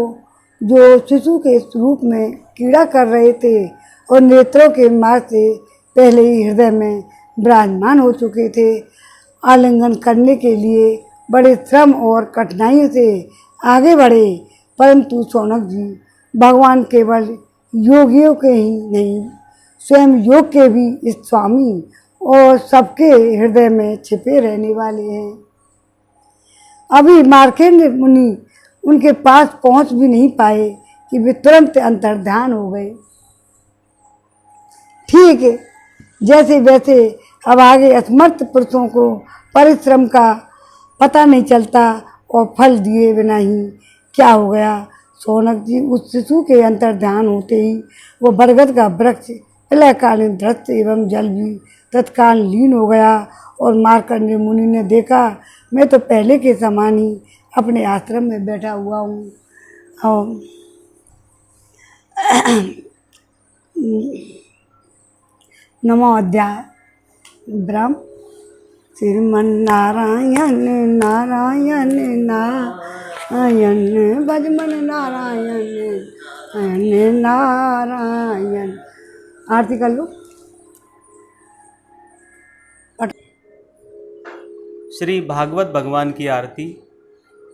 जो शिशु के रूप में कीड़ा कर रहे थे और नेत्रों के मार्ग से पहले ही हृदय में विराजमान हो चुके थे, आलिंगन करने के लिए बड़े श्रम और कठिनाइयों से आगे बढ़े। परंतु शौनक जी भगवान केवल योगियों के ही नहीं, स्वयं योग के भी स्वामी और सबके हृदय में छिपे रहने वाले हैं। अभी मार्कंडेय मुनि उनके पास पहुंच भी नहीं पाए कि वे तुरंत अंतर्ध्यान हो गए। ठीक है, जैसे वैसे अब आगे असमर्थ पुरुषों को परिश्रम का पता नहीं चलता और फल दिए बिना ही क्या हो गया। शौनक जी उस शिशु के अंतर्ध्यान होते ही वो बरगद का वृक्ष प्रलयकालीन दृश्य एवं जल भी तत्काल लीन हो गया। और मार्कंडेय मुनि ने देखा, मैं तो पहले के समान ही अपने आश्रम में बैठा हुआ हूँ। और नमो अध्याय ब्रह्म श्रीमन नारायण नारायण नारायण भजमन नारायण नारायण। आरती कर लो। श्री भागवत भगवान की आरती।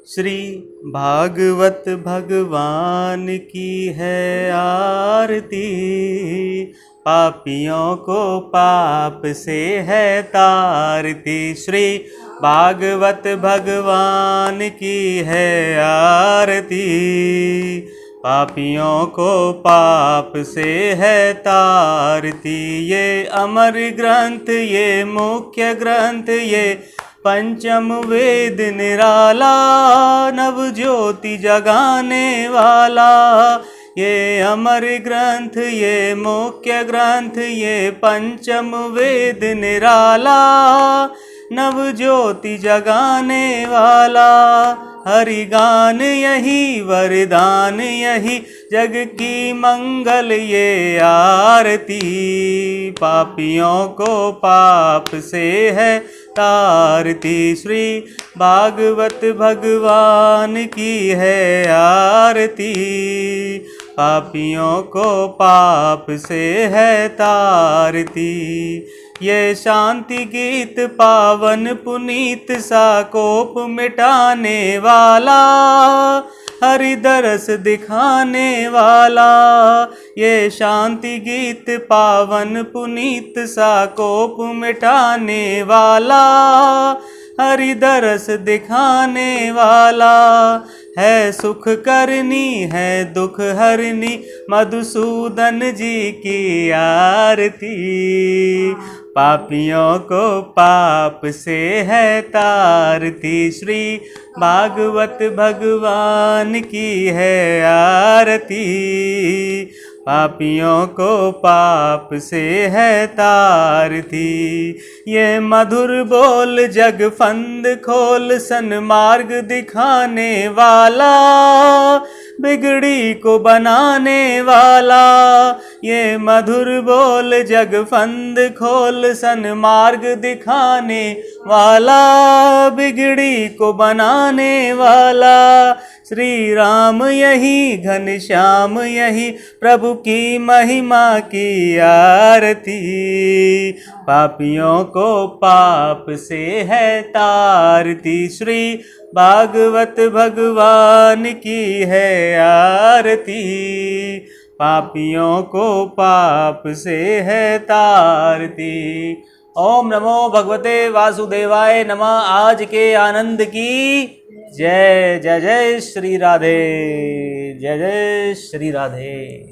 श्री भागवत भगवान की है आरती, पापियों को पाप से है तारती। श्री भागवत भगवान की है आरती, पापियों को पाप से है तारती। ये अमर ग्रंथ, ये मुख्य ग्रंथ, ये पंचम वेद निराला, नव ज्योति जगाने वाला। ये अमर ग्रंथ, ये मुख्य ग्रंथ, ये पंचम वेद निराला, नव ज्योति जगाने वाला। हरि गान यही, वरदान यही, जग की मंगल ये आरती। पापियों को पाप से है तारती। श्री भागवत भगवान की है आरती, पापियों को पाप से है तारती। ये शांति गीत पावन पुनीत सा कोप मिटाने वाला, हरि दरस दिखाने वाला। ये शांति गीत पावन पुनीत सा कोप मिटाने वाला, हरि दरस दिखाने वाला है सुख करनी है दुख हरनी, मधुसूदन जी की आरती। पापियों को पाप से है तारती, श्री भागवत भगवान की है आरती। पापियों को पाप से है तारती, ये मधुर बोल जग फंद खोल, सन्मार्ग दिखाने वाला, बिगड़ी को बनाने वाला। ये मधुर बोल जग फंद खोल, सन्मार्ग दिखाने वाला, बिगड़ी को बनाने वाला। श्री राम यही घनश्याम यही, प्रभु की महिमा की आरती। पापियों को पाप से है तारती, श्री भागवत भगवान की है आरती। पापियों को पाप से है तारती। ओम नमो भगवते वासुदेवाय नमः। आज के आनंद की जय। जय जय श्री राधे, जय जय श्री राधे।